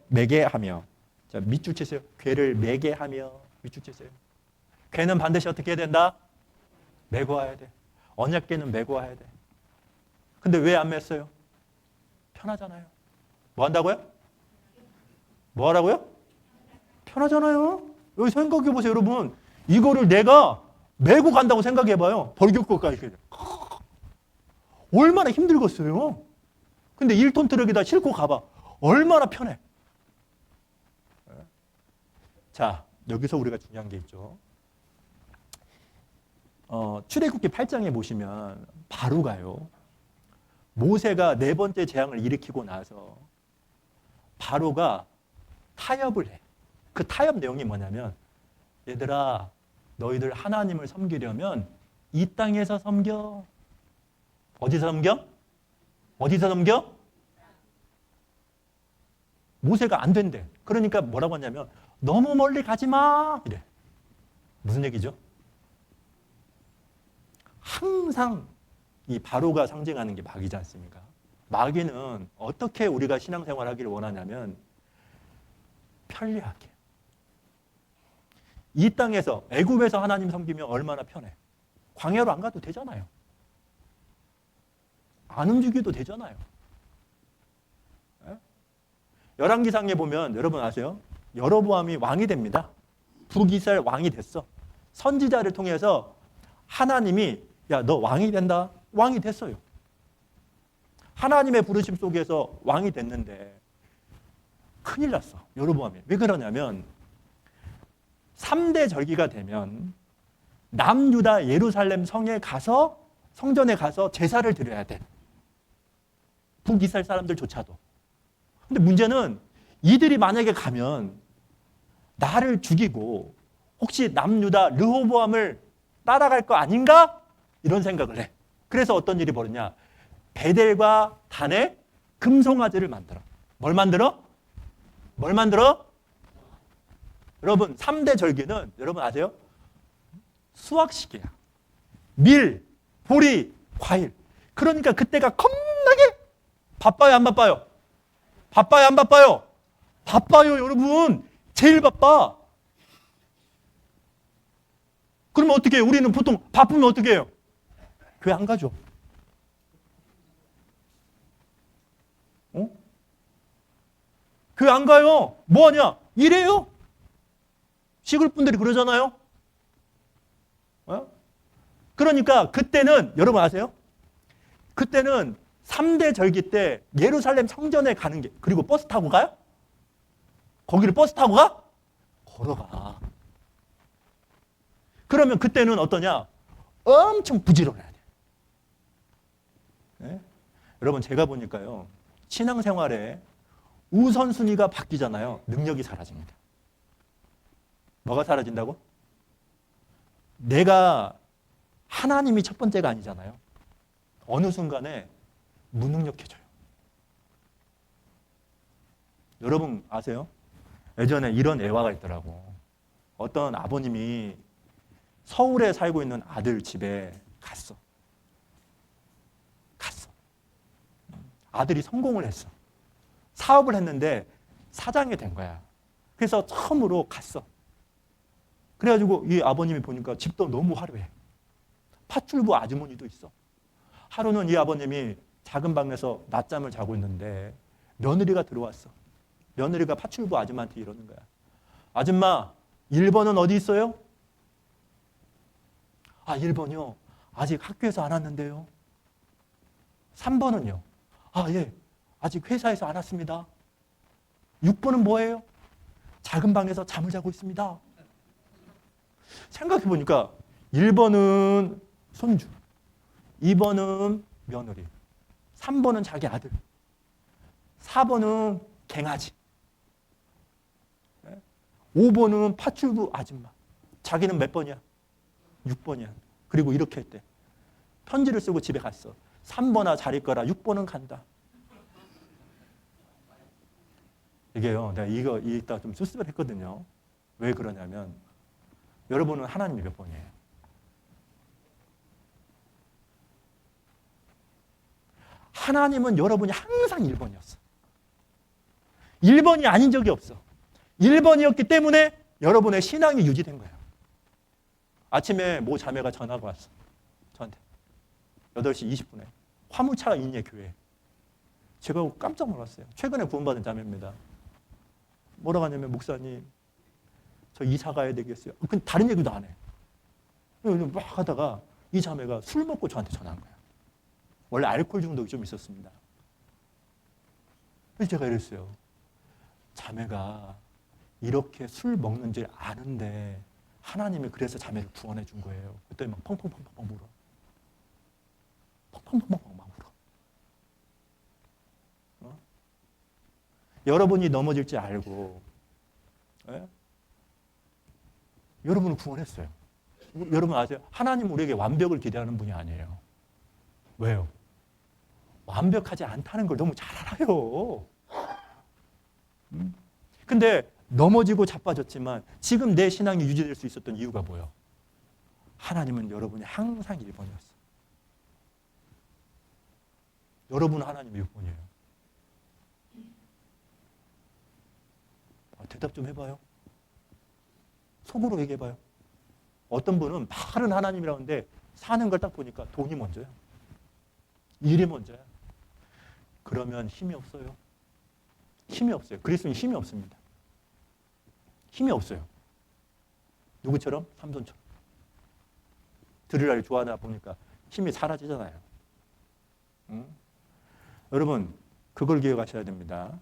매게 하며 자 밑줄 치세요. 궤를 매게 하며 밑줄 치세요. 궤는 반드시 어떻게 해야 된다? 메고 와야 돼. 언약궤는 메고 와야 돼. 근데 왜 안 맸어요? 편하잖아요. 뭐 한다고요? 뭐 하라고요? 편하잖아요. 여기 생각해 보세요, 여러분. 이거를 내가 메고 간다고 생각해 봐요. 벌교국까지. 얼마나 힘들겠어요. 근데 1톤 트럭에다 싣고 가봐. 얼마나 편해. 자, 여기서 우리가 중요한 게 있죠. 출애굽기 8장에 보시면 바로가요. 모세가 네 번째 재앙을 일으키고 나서 바로가 타협을 해. 그 타협 내용이 뭐냐면 얘들아 너희들 하나님을 섬기려면 이 땅에서 섬겨. 어디서 섬겨? 어디서 섬겨? 모세가 안 된대. 그러니까 뭐라고 하냐면 너무 멀리 가지 마. 이래. 무슨 얘기죠? 항상 이 바로가 상징하는 게 마귀지 않습니까? 마귀는 어떻게 우리가 신앙생활 하기를 원하냐면 편리하게. 이 땅에서 애굽에서 하나님 섬기면 얼마나 편해. 광야로 안 가도 되잖아요. 안 움직여도 되잖아요. 열왕기상에 보면 여러분 아세요? 여로보암이 왕이 됩니다. 북이스라엘 왕이 됐어. 선지자를 통해서 하나님이 야, 너 왕이 된다. 왕이 됐어요. 하나님의 부르심 속에서 왕이 됐는데 큰일 났어. 여로보암이. 왜 그러냐면 3대 절기가 되면 남유다 예루살렘 성전에 가서 제사를 드려야 돼. 북이스라엘 사람들조차도. 근데 문제는 이들이 만약에 가면 나를 죽이고 혹시 남유다 르호보암을 따라갈 거 아닌가? 이런 생각을 해. 그래서 어떤 일이 벌어지냐? 베델과 단에 금송아지를 만들어. 뭘 만들어? 여러분 3대 절기는 여러분 아세요? 수확식이야. 밀, 보리, 과일. 그러니까 그때가 겁나게 바빠요, 안 바빠요? 바빠요, 안 바빠요? 바빠요, 여러분. 제일 바빠. 그러면 어떻게 해요? 우리는 보통 바쁘면 어떻게 해요? 교회 안 가죠. 교회 안 가요. 뭐 하냐? 일해요. 시골 분들이 그러잖아요. 그러니까 그때는 여러분 아세요? 그때는 3대 절기 때 예루살렘 성전에 가는 게 그리고 버스 타고 가요? 거기를 버스 타고 가? 걸어가. 그러면 그때는 어떠냐? 엄청 부지런해야 돼. 네? 여러분 제가 보니까요. 신앙생활에 우선순위가 바뀌잖아요. 능력이 사라집니다. 뭐가 사라진다고? 내가 하나님이 첫 번째가 아니잖아요. 어느 순간에 무능력해져요. 여러분 아세요? 예전에 이런 애화가 있더라고. 어떤 아버님이 서울에 살고 있는 아들 집에 갔어. 아들이 성공을 했어. 사업을 했는데 사장이 된 거야. 그래서 처음으로 갔어. 그래가지고 이 아버님이 보니까 집도 너무 화려해. 팥줄부 아주머니도 있어. 하루는 이 아버님이 작은 방에서 낮잠을 자고 있는데 며느리가 들어왔어. 며느리가 팥줄부 아줌마한테 이러는 거야. 아줌마, 1번은 어디 있어요? 아, 1번이요? 아직 학교에서 안 왔는데요. 3번은요? 아, 예. 아직 회사에서 안 왔습니다. 6번은 뭐예요? 작은 방에서 잠을 자고 있습니다. 생각해 보니까 1번은 손주, 2번은 며느리, 3번은 자기 아들, 4번은 갱아지, 5번은 파출부 아줌마. 자기는 몇 번이야? 6번이야. 그리고 이렇게 했대. 편지를 쓰고 집에 갔어. 3번아 잘 있거라. 6번은 간다. 이게요. 내가 이거 이따 좀 씁쓸했거든요. 왜 그러냐면 여러분은 하나님이 몇 번이에요? 하나님은 여러분이 항상 1번이었어. 1번이 아닌 적이 없어. 1번이었기 때문에 여러분의 신앙이 유지된 거예요. 아침에 모 자매가 전화가 왔어. 저한테. 8시 20분에. 화물차가 있네, 교회에. 제가 깜짝 놀랐어요. 최근에 구원받은 자매입니다. 뭐라고 하냐면, 목사님, 저 이사 가야 되겠어요. 근데 다른 얘기도 안 해. 막 하다가 이 자매가 술 먹고 저한테 전화한 거예요. 원래 알코올 중독이 좀 있었습니다. 그래서 제가 이랬어요. 자매가 이렇게 술 먹는 줄 아는데 하나님이 그래서 자매를 구원해 준 거예요. 그때 막 펑펑펑펑 울어. 펑펑펑펑 막 울어. 여러분이 넘어질지 알고 여러분을 구원했어요. 여러분 아세요? 하나님 우리에게 완벽을 기대하는 분이 아니에요. 왜요? 완벽하지 않다는 걸 너무 잘 알아요. 근데 넘어지고 자빠졌지만 지금 내 신앙이 유지될 수 있었던 이유가 뭐예요? 하나님은 여러분이 항상 1번이었어. 여러분은 하나님 몇 번이에요? 대답 좀 해봐요. 속으로 얘기해봐요. 어떤 분은 말은 하나님이라는데 사는 걸 딱 보니까 돈이 먼저야. 일이 먼저야. 그러면 힘이 없어요. 힘이 없어요. 그리스도는 힘이 없습니다. 힘이 없어요. 누구처럼? 삼손처럼. 들으라를 좋아하다 보니까 힘이 사라지잖아요. 응? 여러분, 그걸 기억하셔야 됩니다.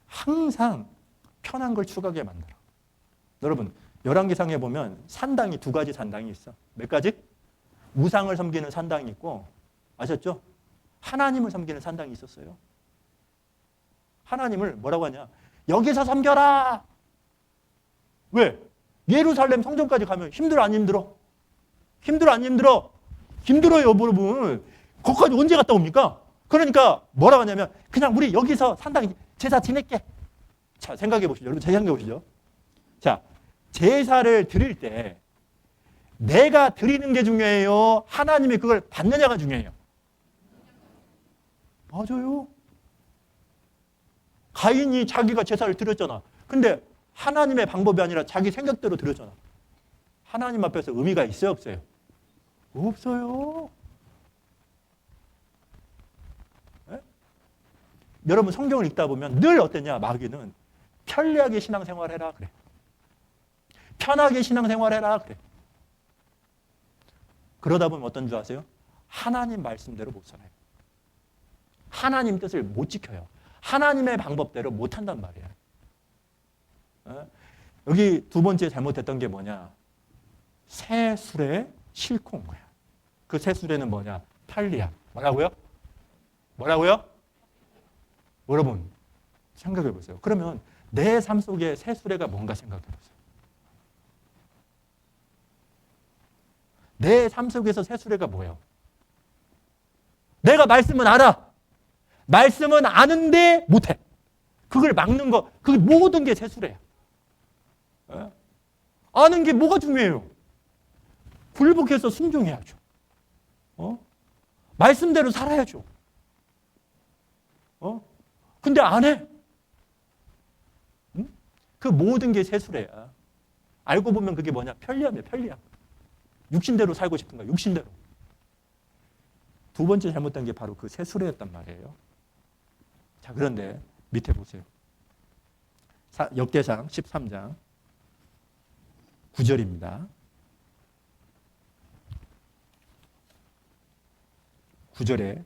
항상 편한 걸 추구하게 만들어. 여러분, 열왕기상에 보면 산당이 두 가지 산당이 있어. 몇 가지? 우상을 섬기는 산당이 있고, 아셨죠? 하나님을 섬기는 산당이 있었어요. 하나님을 뭐라고 하냐? 여기서 섬겨라! 왜? 예루살렘 성전까지 가면 힘들어 안 힘들어? 힘들어 안 힘들어? 힘들어요, 여러분. 거기까지 언제 갔다 옵니까? 그러니까 뭐라고 하냐면 그냥 우리 여기서 산당 제사 지낼게. 자, 생각해 보시죠. 여러분 생각해 보시죠. 자, 제사를 드릴 때 내가 드리는 게 중요해요? 하나님이 그걸 받느냐가 중요해요? 맞아요. 가인이 자기가 제사를 드렸잖아. 근데 하나님의 방법이 아니라 자기 생각대로 드렸잖아. 하나님 앞에서 의미가 있어요, 없어요? 없어요. 네? 여러분 성경을 읽다 보면 늘 어땠냐? 마귀는 편리하게 신앙생활해라 그래. 편하게 신앙생활해라 그래. 그러다 보면 어떤 줄 아세요? 하나님 말씀대로 못 살아요. 하나님 뜻을 못 지켜요. 하나님의 방법대로 못 한단 말이에요. 네? 여기 두 번째 잘못했던 게 뭐냐? 새 술에 싣고 온 거야. 그 새 술에는 뭐냐? 편리함. 뭐라고요? 뭐라고요? 여러분 생각해 보세요. 그러면 내 삶 속에 새 수레가 뭔가 생각해 보세요. 내 삶 속에서 새 수레가 뭐예요? 내가 말씀은 알아. 말씀은 아는데 못해. 그걸 막는 거, 그 모든 게 새 수레야. 에? 아는 게 뭐가 중요해요? 굴복해서 순종해야죠. 말씀대로 살아야죠. 근데 안 해. 응? 그 모든 게 세수래야. 알고 보면 그게 뭐냐? 편리함이에요, 편리함. 육신대로 살고 싶은 거야, 육신대로. 두 번째 잘못된 게 바로 그 세수래였단 말이에요. 자, 그런데 밑에 보세요. 역대상 13장 9절입니다. 9절에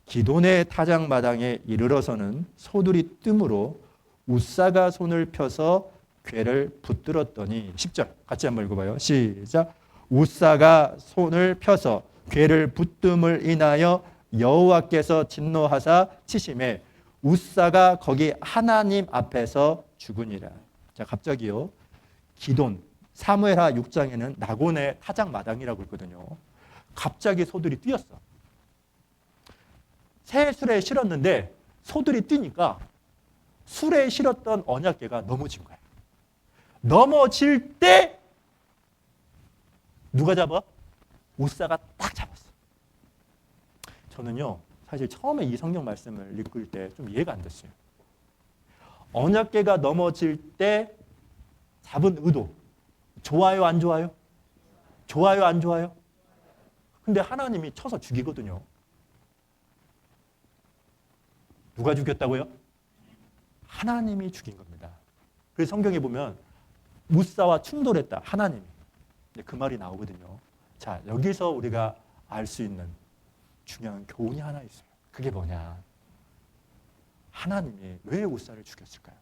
기돈의 타작마당에 이르러서는 소들이 뜸으로 웃사가 손을 펴서 궤를 붙들었더니 10절 같이 한번 읽어봐요. 시작. 웃사가 손을 펴서 궤를 붙듦을 인하여 여호와께서 진노하사 치심에 웃사가 거기 하나님 앞에서 죽으니라. 자, 갑자기요. 기돈 사무엘하 6장에는 나곤의 타작마당이라고 있거든요. 갑자기 소들이 뛰었어. 새 술에 실었는데 소들이 뛰니까 술에 실었던 언약궤가 넘어진 거야. 넘어질 때 누가 잡아? 웃사가 딱 잡았어. 저는요, 사실 처음에 이 성경 말씀을 읽을 때 좀 이해가 안 됐어요. 언약궤가 넘어질 때 잡은 의도 좋아요, 안 좋아요? 좋아요, 안 좋아요? 근데 하나님이 쳐서 죽이거든요. 누가 죽였다고요? 하나님이 죽인 겁니다. 그래서 성경에 보면 웃사와 충돌했다. 하나님이. 그 말이 나오거든요. 자, 여기서 우리가 알 수 있는 중요한 교훈이 하나 있어요. 그게 뭐냐? 하나님이 왜 웃사를 죽였을까요?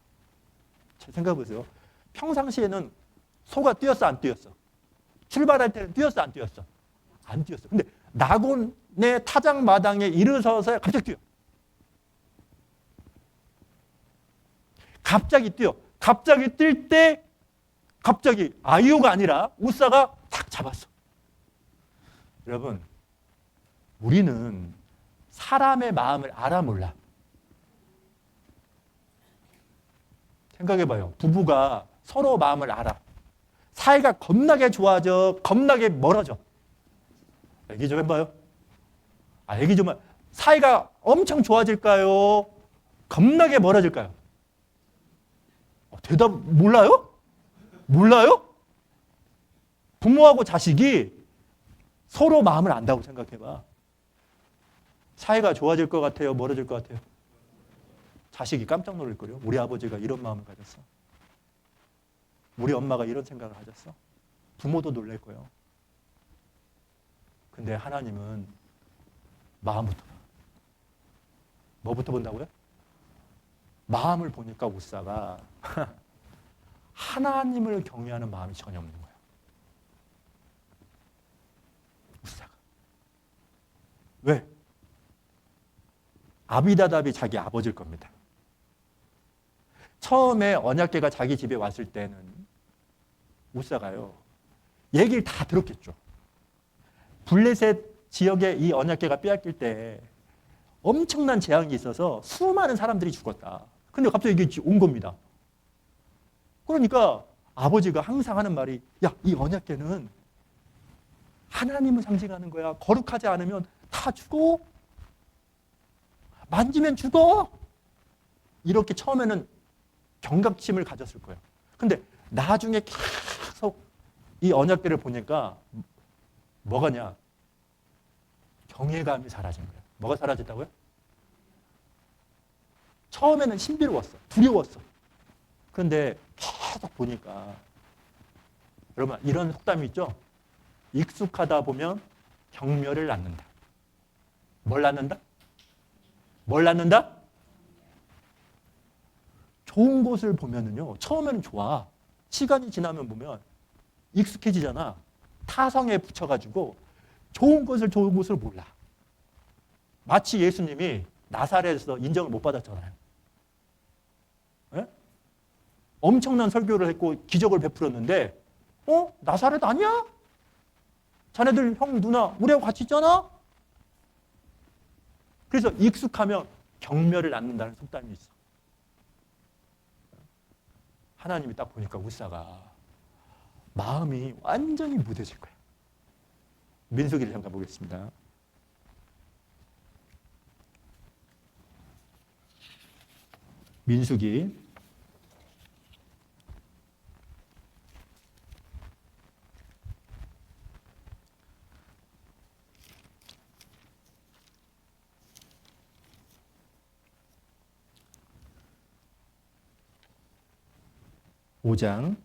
잘 생각해 보세요. 평상시에는 소가 뛰었어, 안 뛰었어? 출발할 때는 뛰었어, 안 뛰었어? 안 뛰었어. 근데 나곤의 타작마당에 이르러서 갑자기 뛰어. 갑자기 뛰어. 갑자기 뛸 때 갑자기 아이유가 아니라 웃사가 탁 잡았어. 여러분, 우리는 사람의 마음을 알아 몰라. 생각해봐요. 부부가 서로 마음을 알아. 사이가 겁나게 좋아져, 겁나게 멀어져. 얘기 좀 해봐요. 애기 정말 사이가 엄청 좋아질까요? 겁나게 멀어질까요? 대답 몰라요? 몰라요? 부모하고 자식이 서로 마음을 안다고 생각해봐. 사이가 좋아질 것 같아요? 멀어질 것 같아요? 자식이 깜짝 놀랄 거예요. 우리 아버지가 이런 마음을 가졌어. 우리 엄마가 이런 생각을 가졌어. 부모도 놀랄 거예요. 근데 하나님은 마음부터 봐. 뭐부터 본다고요? 마음을 보니까 우사가 하나님을 경외하는 마음이 전혀 없는 거예요. 우사가. 왜? 아비다답이 자기 아버지일 겁니다. 처음에 언약궤가 자기 집에 왔을 때는 우사가요, 얘기를 다 들었겠죠. 블레셋 지역에 이 언약궤가 빼앗길 때 엄청난 재앙이 있어서 수많은 사람들이 죽었다. 근데 갑자기 이게 온 겁니다. 그러니까 아버지가 항상 하는 말이, 야, 이 언약궤는 하나님을 상징하는 거야. 거룩하지 않으면 다 죽어. 만지면 죽어. 이렇게 처음에는 경각심을 가졌을 거예요. 근데 나중에 계속 이 언약궤를 보니까 뭐가냐? 경외감이 사라진 거예요. 뭐가 사라졌다고요? 처음에는 신비로웠어. 두려웠어. 그런데 계속 보니까, 여러분 이런 속담이 있죠? 익숙하다 보면 경멸을 낳는다. 뭘 낳는다? 뭘 낳는다? 좋은 곳을 보면은요, 처음에는 좋아. 시간이 지나면 보면 익숙해지잖아. 타성에 붙여가지고 좋은 곳을 몰라. 마치 예수님이 나사렛에서 인정을 못 받았잖아요. 에? 엄청난 설교를 했고 기적을 베풀었는데, 나사렛 아니야? 자네들 형 누나 우리하고 같이 있잖아? 그래서 익숙하면 경멸을 낳는다는 속담이 있어. 하나님이 딱 보니까 우사가 마음이 완전히 무뎌질 거야. 민수기를 잠깐 보겠습니다. 민수기 5장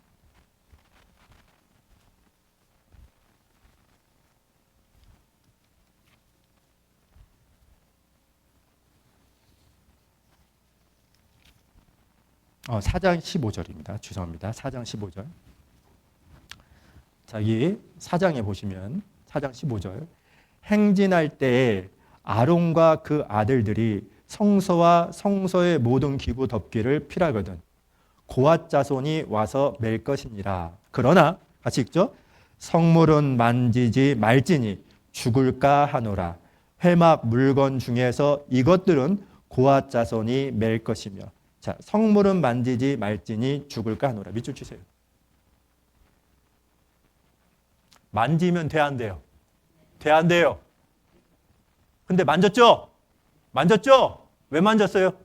4장 15절입니다. 죄송합니다. 4장 15절. 자, 이 4장에 보시면 4장 15절. 행진할 때에 아론과 그 아들들이 성소와 성소의 모든 기구 덮기를 필하거든 고앗 자손이 와서 맬 것이니라. 그러나 같이 읽죠. 성물은 만지지 말지니 죽을까 하노라. 회막 물건 중에서 이것들은 고앗 자손이 맬 것이며. 자, 성물은 만지지 말지니 죽을까 하노라. 밑줄 치세요. 만지면 돼, 안 돼요? 돼, 안 돼요? 근데 만졌죠? 만졌죠? 왜 만졌어요?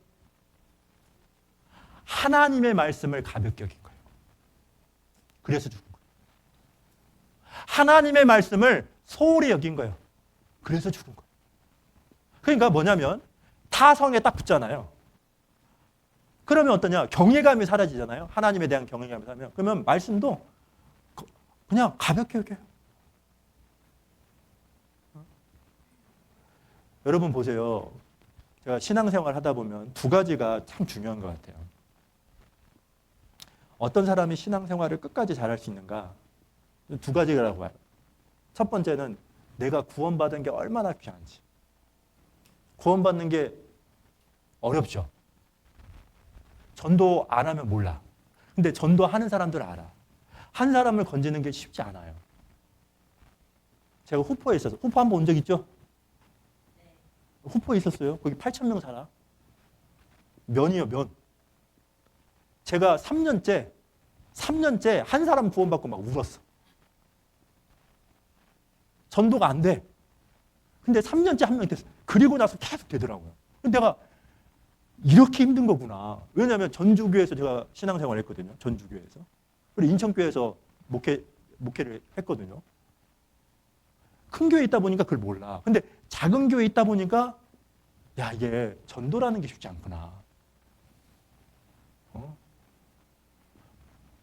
하나님의 말씀을 가볍게 여긴 거예요. 그래서 죽은 거예요. 하나님의 말씀을 소홀히 여긴 거예요. 그래서 죽은 거예요. 그러니까 뭐냐면 타성에 딱 붙잖아요. 그러면 어떠냐? 경외감이 사라지잖아요. 하나님에 대한 경외감이 사라지면. 그러면 말씀도 그냥 가볍게 여겨요. 여러분 보세요. 제가 신앙생활 하다 보면 두 가지가 참 중요한 것 같아요. 어떤 사람이 신앙생활을 끝까지 잘할 수 있는가? 두 가지라고 봐요. 첫 번째는 내가 구원받은 게 얼마나 귀한지. 구원받는 게 어렵죠. 전도 안 하면 몰라. 근데 전도하는 사람들은 알아. 한 사람을 건지는 게 쉽지 않아요. 제가 후포에 있어서, 후포 한번 온 적 있죠? 후포에 있었어요. 거기 8,000명 살아. 면이요, 면. 제가 3년째 한 사람 구원받고 막 울었어. 전도가 안 돼. 근데 3년째 한 명이 됐어. 그리고 나서 계속 되더라고요. 근데 내가 이렇게 힘든 거구나. 왜냐하면 전주교회에서 제가 신앙생활을 했거든요. 전주교회에서. 그리고 인천교회에서 목회를 했거든요. 큰 교회에 있다 보니까 그걸 몰라. 근데 작은 교회에 있다 보니까 야, 이게 전도라는 게 쉽지 않구나.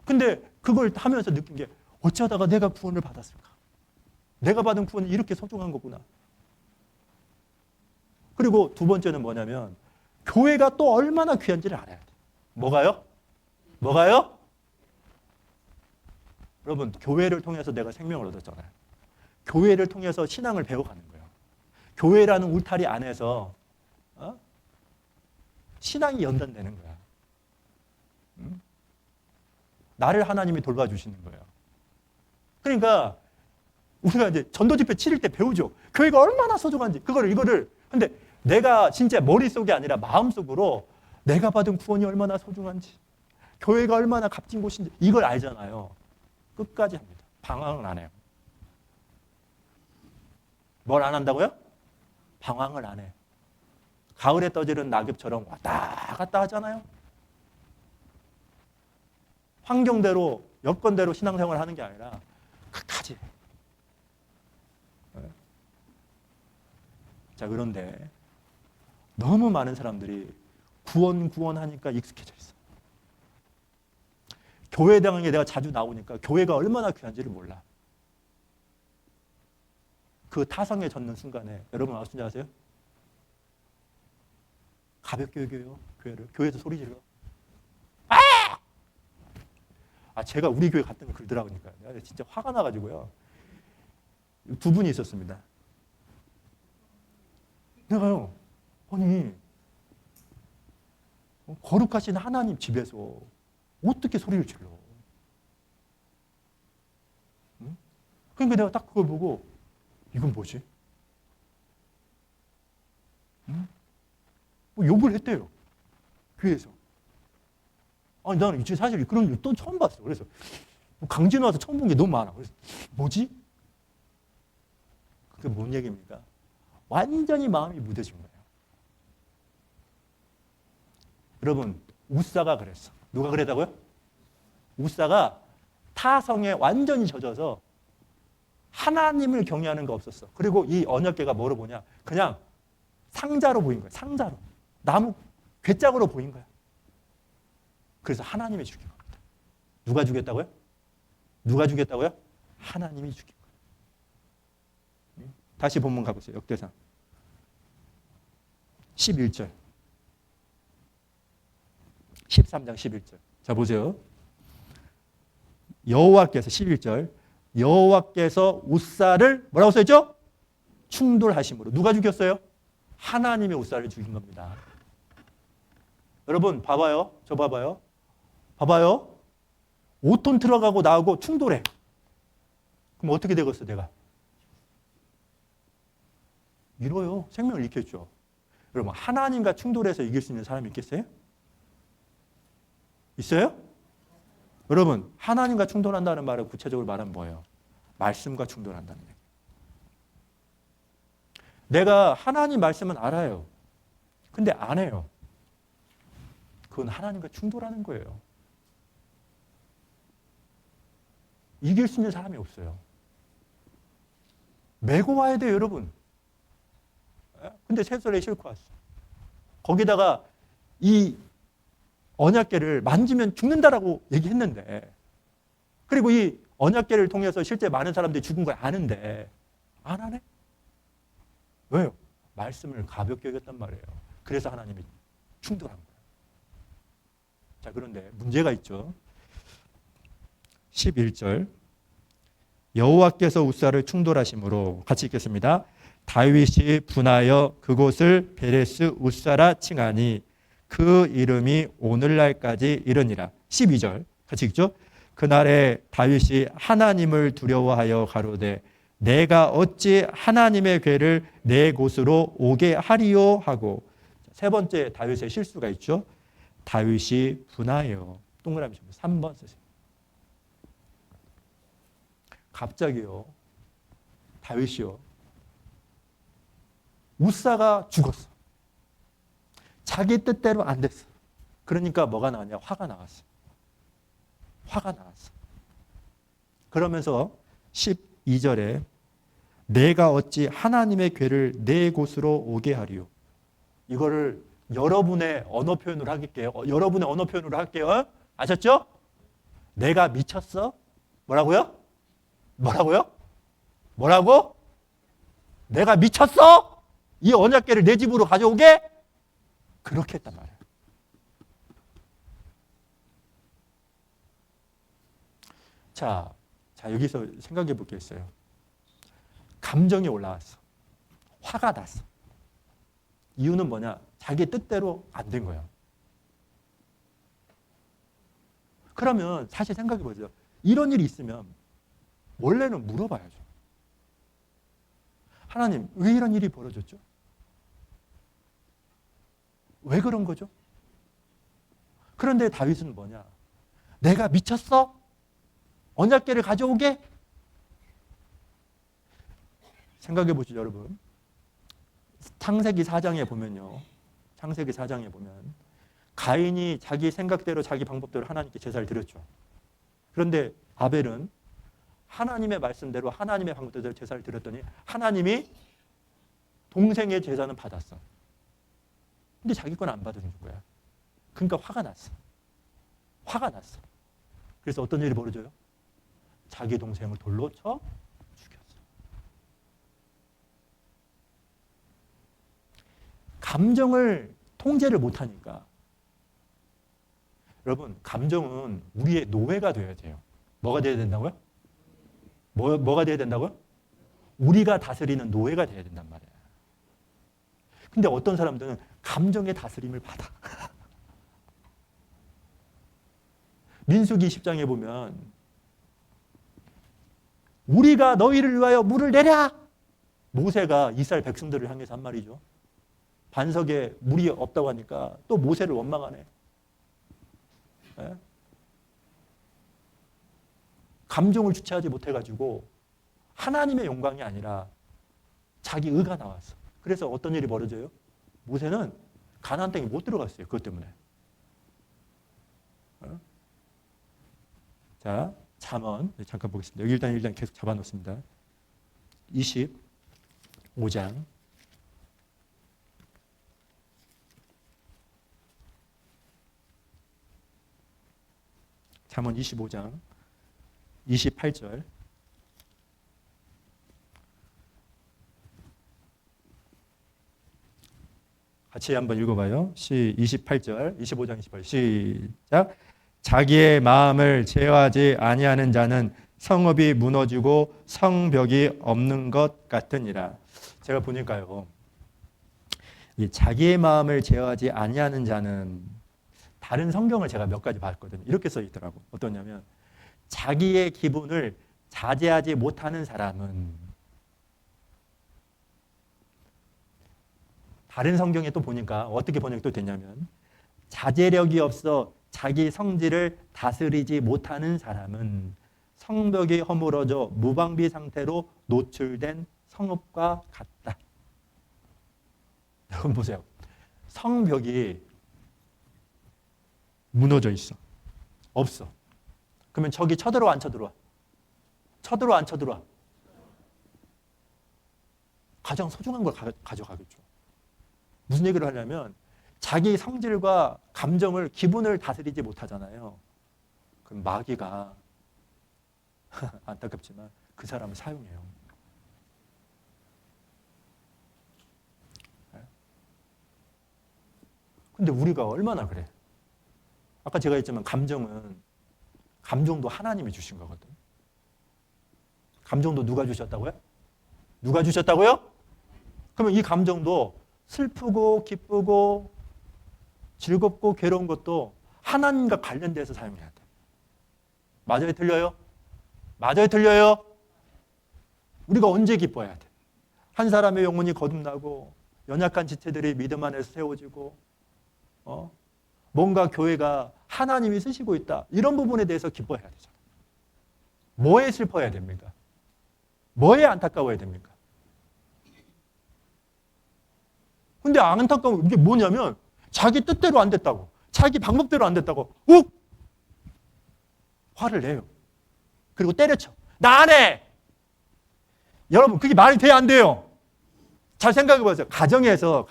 근데 그걸 하면서 느낀 게 어쩌다가 내가 구원을 받았을까? 내가 받은 구원이 이렇게 소중한 거구나. 그리고 두 번째는 뭐냐면 교회가 또 얼마나 귀한지를 알아야 돼. 뭐가요? 뭐가요? 여러분, 교회를 통해서 내가 생명을 얻었잖아요. 교회를 통해서 신앙을 배워가는 거예요. 교회라는 울타리 안에서 신앙이 연단되는 거야. 나를 하나님이 돌봐주시는 거예요. 그러니까 우리가 이제 전도집회 치를 때 배우죠. 교회가 얼마나 소중한지 이거를 근데 내가 진짜 머릿속이 아니라 마음속으로 내가 받은 구원이 얼마나 소중한지 교회가 얼마나 값진 곳인지 이걸 알잖아요. 끝까지 합니다. 방황을 안 해요. 뭘 안 한다고요? 방황을 안 해. 가을에 떠지는 낙엽처럼 왔다 갔다 하잖아요. 환경대로 여건대로 신앙생활을 하는 게 아니라 끝까지 해. 자, 그런데 너무 많은 사람들이 구원하니까 익숙해져 있어. 교회 당에 내가 자주 나오니까 교회가 얼마나 귀한지를 몰라. 그 타성에 젖는 순간에 여러분 무슨 줄 아세요? 가볍게 여겨요. 교회에서 소리 질러. 제가 우리 교회 갔던 거 그러더라고니까. 내가 진짜 화가 나가지고요. 두 분이 있었습니다. 내가요, 아니, 거룩하신 하나님 집에서 어떻게 소리를 질러? 응? 그러니까 내가 딱 그걸 보고, 이건 뭐지? 응? 뭐 욕을 했대요. 교회에서. 아니, 나는 이제 사실 그런 일 또 처음 봤어. 그래서 강진우 와서 처음 본 게 너무 많아. 그래서 뭐지? 그게 뭔 얘기입니까? 완전히 마음이 무뎌진 거예요. 여러분, 우사가 그랬어. 누가 그랬다고요? 우사가 타성에 완전히 젖어서 하나님을 경외하는 거 없었어. 그리고 이 언약궤가 뭐로 보냐? 그냥 상자로 보인 거야. 상자로. 나무 괴짝으로 보인 거야. 그래서 하나님이 죽인 겁니다. 누가 죽였다고요? 누가 죽였다고요? 하나님이 죽인 거예요. 다시 본문 가보세요. 역대상 11절 13장 11절. 자, 보세요. 여호와께서 11절 여호와께서 우사를 뭐라고 써있죠? 충돌하심으로. 누가 죽였어요? 하나님이 우사를 죽인 겁니다. 여러분 봐봐요. 저 봐봐요. 봐봐요. 5톤 들어가고 나오고 충돌해. 그럼 어떻게 되겠어 내가? 잃어요. 생명을 잃겠죠. 여러분 하나님과 충돌해서 이길 수 있는 사람이 있겠어요? 있어요? 여러분 하나님과 충돌한다는 말은 구체적으로 말하면 뭐예요? 말씀과 충돌한다는 얘기예요. 내가 하나님 말씀은 알아요. 근데 안 해요. 그건 하나님과 충돌하는 거예요. 이길 수 있는 사람이 없어요. 메고 와야 돼요, 여러분. 근데 셋설에 싣고 왔어. 거기다가 이 언약궤를 만지면 죽는다라고 얘기했는데, 그리고 이 언약궤를 통해서 실제 많은 사람들이 죽은 걸 아는데 안 하네? 왜요? 말씀을 가볍게 여겼단 말이에요. 그래서 하나님이 충돌한 거예요. 자, 그런데 문제가 있죠. 11절 여호와께서 우사를 충돌하심으로 같이 읽겠습니다. 다윗이 분하여 그곳을 베레스 우사라 칭하니 그 이름이 오늘날까지 이르니라. 12절 같이 읽죠. 그날에 다윗이 하나님을 두려워하여 가로되 내가 어찌 하나님의 궤를 내 곳으로 오게 하리요 하고. 세 번째 다윗의 실수가 있죠. 다윗이 분하여. 동그라미 좀 3번 쓰세요. 갑자기요. 다윗이요. 웃사가 죽었어. 자기 뜻대로 안 됐어. 그러니까 뭐가 나왔냐? 화가 나왔어. 화가 나왔어. 그러면서 12절에 내가 어찌 하나님의 괴를 내 곳으로 오게 하리요. 이거를 여러분의 언어 표현으로 할게요. 여러분의 언어 표현으로 할게요. 아셨죠? 내가 미쳤어? 뭐라고요? 뭐라고요? 뭐라고? 내가 미쳤어? 이 언약궤를 내 집으로 가져오게? 그렇게 했단 말이에요. 자, 여기서 생각해 볼 게 있어요. 감정이 올라왔어. 화가 났어. 이유는 뭐냐? 자기 뜻대로 안 된 거예요. 그러면 사실 생각해 보세요. 이런 일이 있으면 원래는 물어봐야죠. 하나님, 왜 이런 일이 벌어졌죠? 왜 그런 거죠? 그런데 다윗은 뭐냐? 내가 미쳤어? 언약궤를 가져오게? 생각해 보시죠, 여러분. 창세기 4장에 보면요. 창세기 4장에 보면 가인이 자기 생각대로 자기 방법대로 하나님께 제사를 드렸죠. 그런데 아벨은 하나님의 말씀대로 하나님의 방법대로 제사를 드렸더니 하나님이 동생의 제사는 받았어. 근데 자기 건 안 받아준 거야. 그러니까 화가 났어. 화가 났어. 그래서 어떤 일이 벌어져요? 자기 동생을 돌로 쳐 죽였어. 감정을 통제를 못하니까 여러분, 감정은 우리의 노예가 되어야 돼요. 뭐가 되어야 된다고요? 뭐가 되어야 된다고요? 우리가 다스리는 노예가 되어야 된단 말이에요. 근데 어떤 사람들은 감정의 다스림을 받아. 민수기 10장에 보면 우리가 너희를 위하여 물을 내랴! 모세가 이스라엘 백성들을 향해서 한 말이죠. 반석에 물이 없다고 하니까 또 모세를 원망하네. 네? 감정을 주체하지 못해가지고 하나님의 영광이 아니라 자기 의가 나왔어. 그래서 어떤 일이 벌어져요? 모세는 가나안 땅에 못 들어갔어요. 그것 때문에. 자, 잠언 잠깐 보겠습니다. 여기 일단 계속 잡아놓습니다. 25장. 잠언 25장 28절. 같이 한번 읽어봐요. 28절, 25장 28절 시작. 자기의 마음을 제어하지 아니하는 자는 성읍이 무너지고 성벽이 없는 것 같으니라. 제가 보니까요, 이 자기의 마음을 제어하지 아니하는 자는 다른 성경을 제가 몇 가지 봤거든요. 이렇게 써 있더라고. 어떠냐면 자기의 기분을 자제하지 못하는 사람은, 다른 성경에 또 보니까 어떻게 번역이 또 되냐면 자제력이 없어 자기 성질을 다스리지 못하는 사람은 성벽이 허물어져 무방비 상태로 노출된 성읍과 같다. 여러분 보세요. 성벽이 무너져 있어. 없어. 그러면 저기 쳐들어와 안 쳐들어와? 쳐들어와 안 쳐들어와? 가장 소중한 걸 가져가겠죠. 무슨 얘기를 하냐면 자기 성질과 감정을, 기분을 다스리지 못하잖아요. 그럼 마귀가 안타깝지만 그 사람을 사용해요. 근데 우리가 얼마나 그래? 아까 제가 했지만 감정도 하나님이 주신 거거든. 감정도 누가 주셨다고요? 누가 주셨다고요? 그러면 이 감정도 슬프고 기쁘고 즐겁고 괴로운 것도 하나님과 관련돼서 사용해야 돼. 맞아요? 틀려요? 맞아요? 틀려요? 우리가 언제 기뻐해야 돼? 한 사람의 영혼이 거듭나고 연약한 지체들이 믿음 안에서 세워지고 뭔가 교회가 하나님이 쓰시고 있다. 이런 부분에 대해서 기뻐해야 되잖아요. 뭐에 슬퍼해야 됩니까? 뭐에 안타까워야 됩니까? 근데 안타까운 게 뭐냐면 자기 뜻대로 안 됐다고, 자기 방법대로 안 됐다고 욱 화를 내요. 그리고 때려쳐. 나 안 해. 여러분 그게 말이 돼야 안 돼요. 잘 생각해 보세요. 가정에서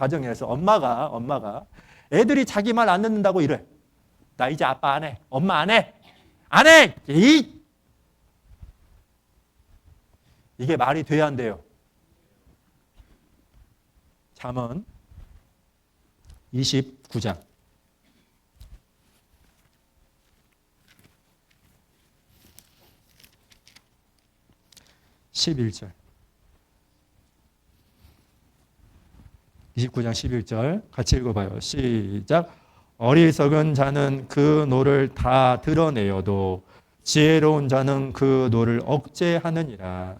엄마가 애들이 자기 말 안 듣는다고 이래. 나 이제 아빠 안 해. 엄마 안 해. 안 해. 이게 말이 돼야 안 돼요. 잠언 29장 11절 29장 11절 같이 읽어봐요. 시작. 어리석은 자는 그 노를 다 드러내어도 지혜로운 자는 그 노를 억제하느니라.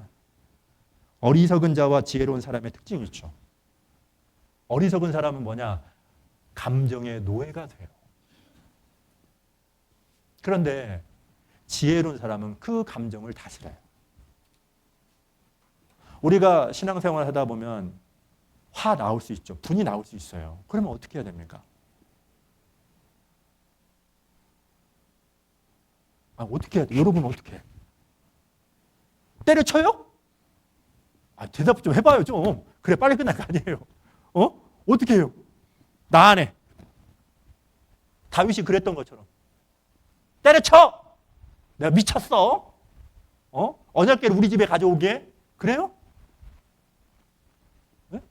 어리석은 자와 지혜로운 사람의 특징이 있죠. 어리석은 사람은 뭐냐? 감정의 노예가 돼요. 그런데 지혜로운 사람은 그 감정을 다스려요. 우리가 신앙생활을 하다 보면 화 나올 수 있죠. 분이 나올 수 있어요. 그러면 어떻게 해야 됩니까? 어떻게 해야 돼? 여러분은 어떻게 해? 때려쳐요? 대답 좀 해봐요, 좀. 그래, 빨리 끝날 거 아니에요. 어떻게 해요? 나 안 해. 다윗이 그랬던 것처럼. 때려쳐! 내가 미쳤어? 언약궤를 우리 집에 가져오게? 그래요? 네?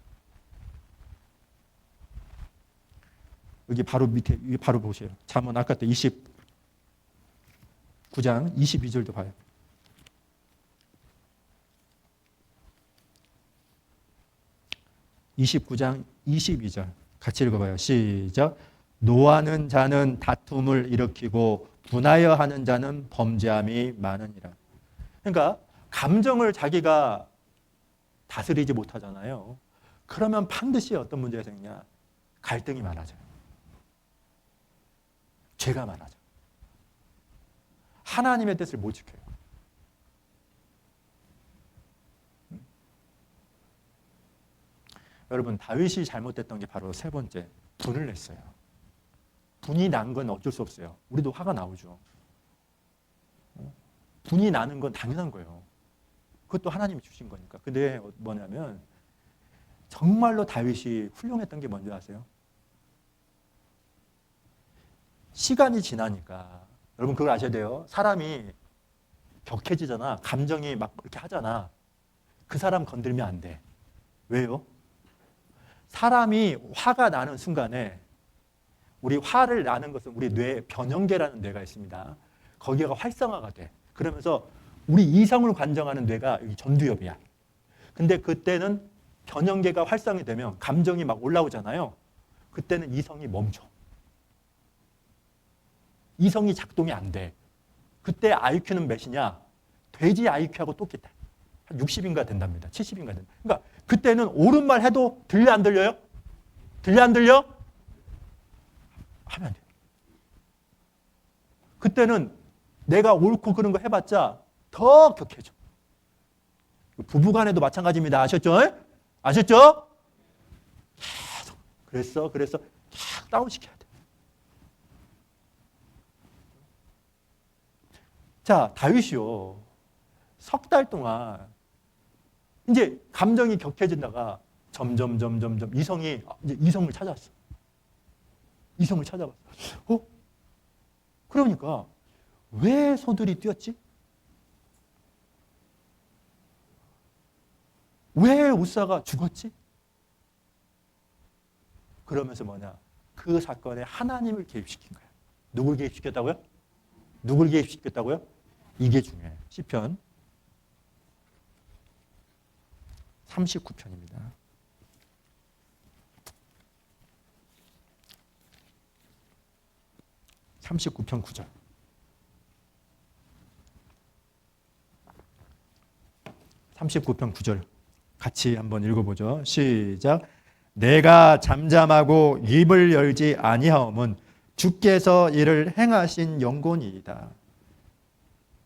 여기 바로 밑에, 여기 바로 보세요. 잠언 아까 때 29장 22절도 봐요. 29장 22절 같이 읽어봐요. 시작. 노하는 자는 다툼을 일으키고 분하여 하는 자는 범죄함이 많으니라. 그러니까 감정을 자기가 다스리지 못하잖아요. 그러면 반드시 어떤 문제가 생기냐? 갈등이 많아져요. 죄가 많아져요. 하나님의 뜻을 못 지켜요. 여러분, 다윗이 잘못됐던 게 바로 세 번째, 분을 냈어요. 분이 난 건 어쩔 수 없어요. 우리도 화가 나오죠. 분이 나는 건 당연한 거예요. 그것도 하나님이 주신 거니까. 근데 뭐냐면 정말로 다윗이 훌륭했던 게 뭔지 아세요? 시간이 지나니까 여러분 그걸 아셔야 돼요. 사람이 격해지잖아. 감정이 막 이렇게 하잖아. 그 사람 건들면 안 돼. 왜요? 사람이 화가 나는 순간에 우리 화를 나는 것은 우리 뇌에 변형계라는 뇌가 있습니다. 거기가 활성화가 돼. 그러면서 우리 이성을 관정하는 뇌가 여기 전두엽이야. 근데 그때는 변형계가 활성이 되면 감정이 막 올라오잖아요. 그때는 이성이 멈춰. 이성이 작동이 안 돼. 그때 IQ는 몇이냐? 돼지 IQ하고 똑같아. 한 60인가 된답니다. 70인가 된다. 그러니까 그때는 옳은 말 해도 들려 안 들려요? 들려 안 들려? 하면 안 돼요. 그때는 내가 옳고 그런 거 해봤자 더 격해져. 부부간에도 마찬가지입니다. 아셨죠? 아셨죠? 계속 그래서 쫙 다운시켜야 돼. 자, 다윗이요. 석 달 동안 이제 감정이 격해진다가 점점 이성이 이제 이성을 찾았어. 이성을 찾아봤어. 그러니까 왜 소들이 뛰었지? 왜 우사가 죽었지? 그러면서 뭐냐? 그 사건에 하나님을 개입시킨 거야. 누굴 개입시켰다고요? 누굴 개입시켰다고요? 이게 중요해요. 시편 39편입니다. 39편 9절. 같이 한번 읽어보죠. 시작. 내가 잠잠하고 입을 열지 아니하옴은 주께서 이를 행하신 영곤이이다.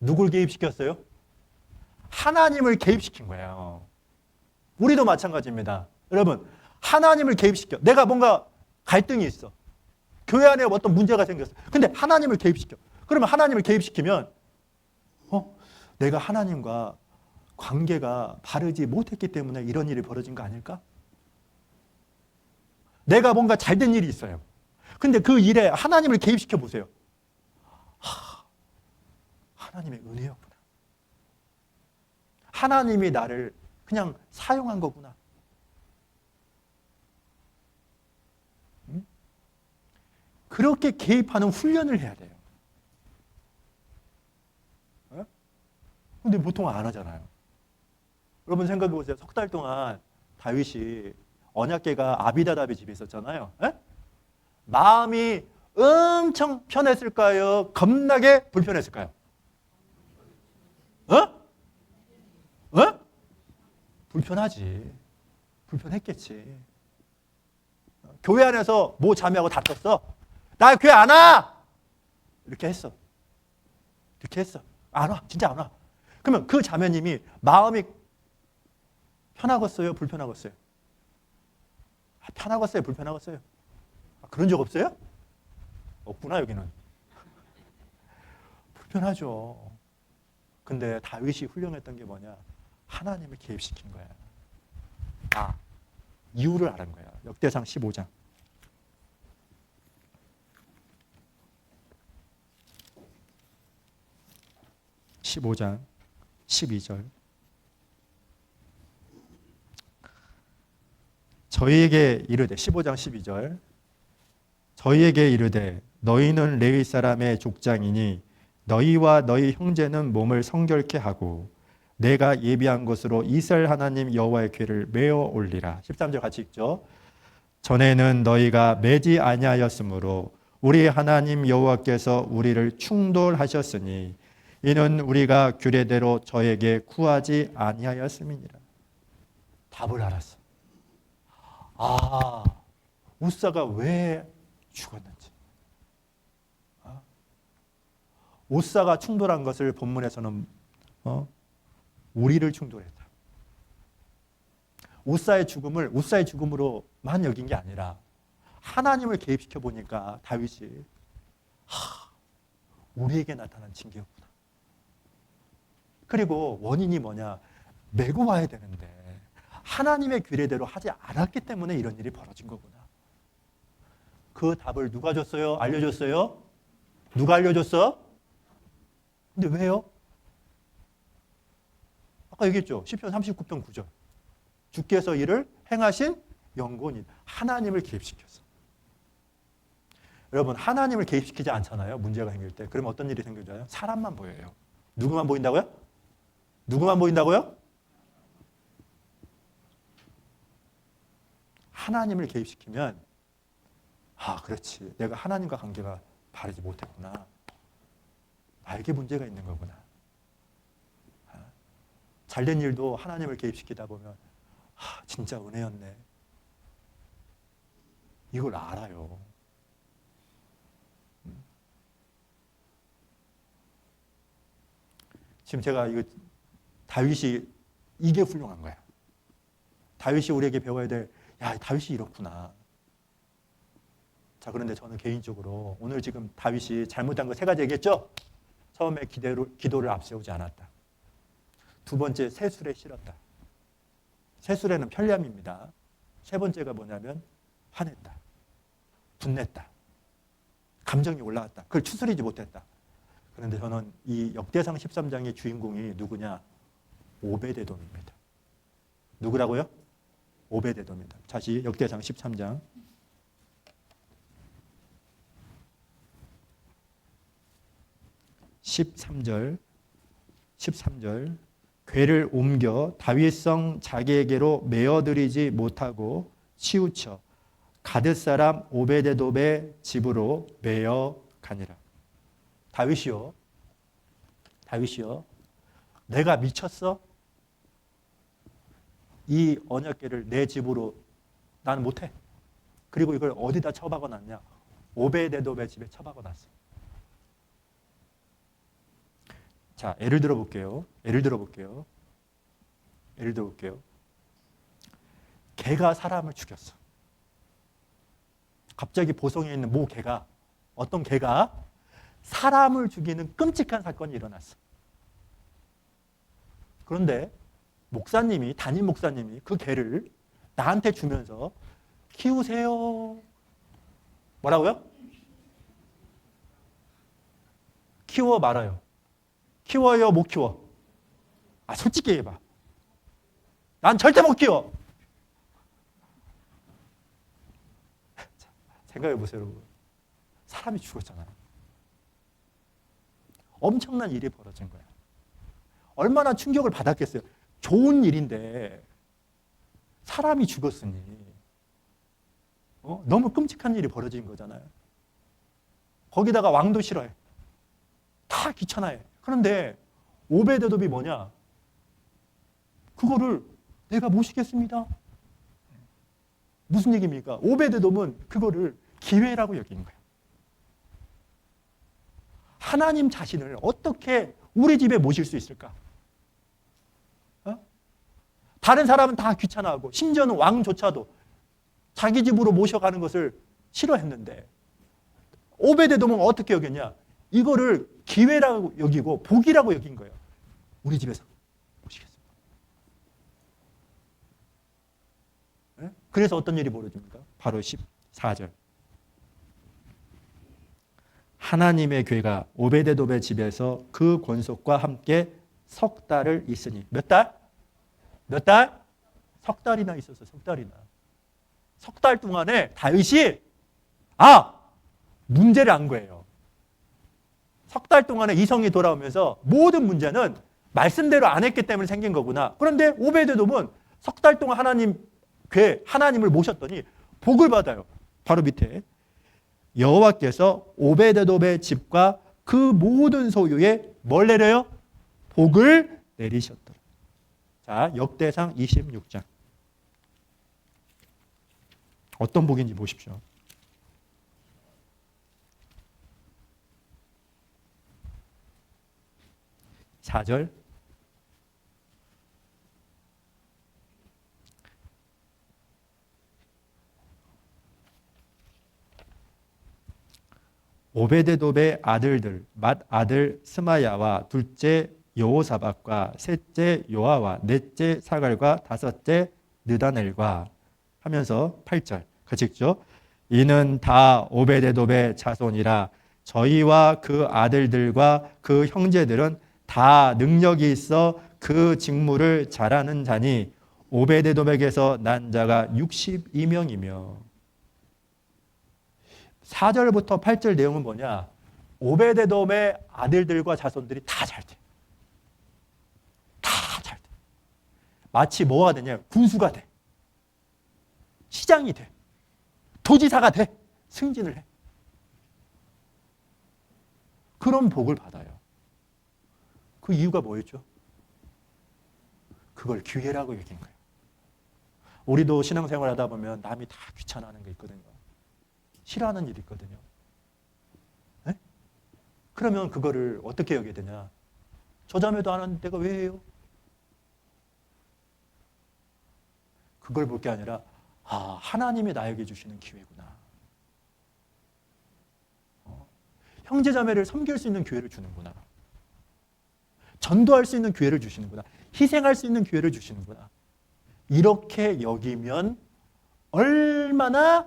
누굴 개입시켰어요? 하나님을 개입시킨 거예요. 우리도 마찬가지입니다. 여러분, 하나님을 개입시켜. 내가 뭔가 갈등이 있어. 교회 안에 어떤 문제가 생겼어. 근데 하나님을 개입시켜. 그러면 하나님을 개입시키면 내가 하나님과 관계가 바르지 못했기 때문에 이런 일이 벌어진 거 아닐까? 내가 뭔가 잘된 일이 있어요. 근데 그 일에 하나님을 개입시켜 보세요. 하나님의 은혜였구나. 하나님이 나를 그냥 사용한 거구나. 그렇게 개입하는 훈련을 해야 돼요. 근데 보통 안 하잖아요. 여러분 생각해 보세요. 석 달 동안 다윗이 언약궤가 아비다답의 집에 있었잖아요. 마음이 엄청 편했을까요? 겁나게 불편했을까요? 불편하지. 불편했겠지. 교회 안에서 모 자매하고 다퉜어. 나 교회 안 와! 이렇게 했어. 이렇게 했어. 안 와. 진짜 안 와. 그러면 그 자매님이 마음이 편하겠어요? 불편하겠어요? 편하겠어요? 불편하겠어요? 그런 적 없어요? 없구나 여기는. 불편하죠. 근데 다윗이 훌륭했던 게 뭐냐? 하나님을 개입시킨 거야. 이유를 알은 거야. 역대상 15장. 15장 12절. 저희에게 이르되 15장 12절. 저희에게 이르되 너희는 레위 사람의 족장이니 너희와 너희 형제는 몸을 성결케 하고 내가 예비한 것으로 이스라엘 하나님 여호와의 궤를 메어 올리라. 13절 같이 읽죠. 전에는 너희가 매지 아니하였으므로 우리 하나님 여호와께서 우리를 충돌하셨으니 이는 우리가 규례대로 저에게 구하지 아니하였음이니라. 답을 알았어. 우사가 왜 죽었는지. 우사가 충돌한 것을 본문에서는 우리를 충돌했다. 우사의 죽음으로만 여긴 게 아니라 하나님을 개입시켜 보니까 다윗이 우리에게 나타난 징계였구나. 그리고 원인이 뭐냐? 메고 와야 되는데 하나님의 규례대로 하지 않았기 때문에 이런 일이 벌어진 거구나. 그 답을 누가 줬어요? 알려줬어요? 누가 알려줬어? 근데 왜요? 아까 얘기했죠. 시편 39편 9절. 주께서 이를 행하신 영혼이 하나님을 개입시켰어. 여러분 하나님을 개입시키지 않잖아요. 문제가 생길 때. 그러면 어떤 일이 생겨져요? 사람만 보여요. 누구만 보인다고요? 누구만 보인다고요? 하나님을 개입시키면 그렇지. 내가 하나님과 관계가 바르지 못했구나. 나에게 문제가 있는 거구나. 잘된 일도 하나님을 개입시키다 보면 진짜 은혜였네. 이걸 알아요. 지금 제가 다윗이 이게 훌륭한 거야. 다윗이 우리에게 배워야 될 다윗이 이렇구나. 자, 그런데 저는 개인적으로 오늘 지금 다윗이 잘못한 거 3가지 얘기했죠? 처음에 기도를 앞세우지 않았다. 두 번째, 세술에 실었다. 세술에는 편리함입니다. 세 번째가 뭐냐면 화냈다. 분냈다. 감정이 올라왔다. 그걸 추스리지 못했다. 그런데 저는 이 역대상 13장의 주인공이 누구냐? 오베데돔입니다. 누구라고요? 오베데돔입니다. 다시 역대상 13장 13절 궤를 옮겨 다윗성 자기에게로 메어들이지 못하고 치우쳐 가드 사람 오베데돔의 집으로 메어 가니라. 다윗이요. 내가 미쳤어? 이 언약궤를 내 집으로 나는 못해. 그리고 이걸 어디다 처박아 놨냐? 오베데돔의 집에 처박아 놨어. 자, 예를 들어볼게요. 개가 사람을 죽였어. 갑자기 보성에 있는 모 개가, 어떤 개가 사람을 죽이는 끔찍한 사건이 일어났어. 그런데 목사님이, 담임 목사님이 그 개를 나한테 주면서 키우세요. 뭐라고요? 키워 말아요. 키워요, 못 키워? 아, 솔직히 해봐. 난 절대 못 키워. 생각해 보세요, 여러분. 사람이 죽었잖아요. 엄청난 일이 벌어진 거야. 얼마나 충격을 받았겠어요. 좋은 일인데 사람이 죽었으니 너무 끔찍한 일이 벌어진 거잖아요. 거기다가 왕도 싫어해. 다 귀찮아해. 그런데 오베데돔이 뭐냐? 그거를 내가 모시겠습니다. 무슨 얘기입니까? 오베데돔은 그거를 기회라고 여긴 거예요. 하나님 자신을 어떻게 우리 집에 모실 수 있을까? 다른 사람은 다 귀찮아하고 심지어는 왕조차도 자기 집으로 모셔가는 것을 싫어했는데 오베데돔은 어떻게 여겼냐? 이거를 기회라고 여기고 복이라고 여긴 거예요. 우리 집에서 모시겠습니다. 네? 그래서 어떤 일이 벌어집니까? 바로 14절. 하나님의 괴가 오베데돔의 집에서 그 권속과 함께 석 달을 있으니. 몇 달? 몇 달? 석 달이나 있었어요. 석 달이나. 석 달 동안에 다윗이 문제를 안 거예요. 석 달 동안에 이성이 돌아오면서 모든 문제는 말씀대로 안 했기 때문에 생긴 거구나. 그런데 오베데돔은 석 달 동안 하나님을 모셨더니 복을 받아요. 바로 밑에 여호와께서 오베데돔의 집과 그 모든 소유에 뭘 내려요? 복을 내리셨더라. 자, 역대상 26장. 어떤 복인지 보십시오. 4절. 오베데돔의 아들들 맏아들 스마야와 둘째 여호사밧과 셋째 요아와 넷째 사갈과 다섯째 느다넬과 하면서 8절 같이 읽죠. 이는 다 오베데돔의 자손이라 저희와 그 아들들과 그 형제들은 다 능력이 있어 그 직무를 잘하는 자니 오베데돔에게서 난 자가 62명이며 4절부터 8절 내용은 뭐냐? 오베데돔의 아들들과 자손들이 다 잘 돼. 다 잘 돼. 마치 뭐가 되냐? 군수가 돼. 시장이 돼. 도지사가 돼. 승진을 해. 그런 복을 받아요. 그 이유가 뭐였죠? 그걸 기회라고 여긴 거예요. 우리도 신앙생활 하다 보면 남이 다 귀찮아하는 게 있거든요. 싫어하는 일이 있거든요. 네? 그러면 그거를 어떻게 여겨야 되냐? 저 자매도 안 하는 데가 왜 해요? 그걸 볼 게 아니라 하나님이 나에게 주시는 기회구나. 형제 자매를 섬길 수 있는 기회를 주는구나. 전도할 수 있는 기회를 주시는구나. 희생할 수 있는 기회를 주시는구나. 이렇게 여기면 얼마나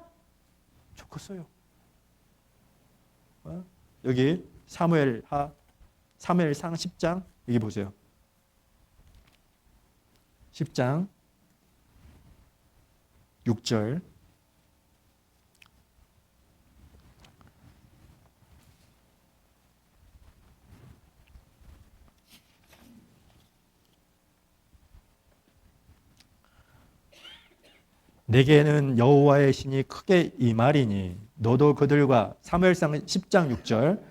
좋겠어요. 여기 사무엘상 10장 여기 보세요. 10장 6절 내게는 여호와의 신이 크게 임하리니 너도 그들과 사무엘상 10장 6절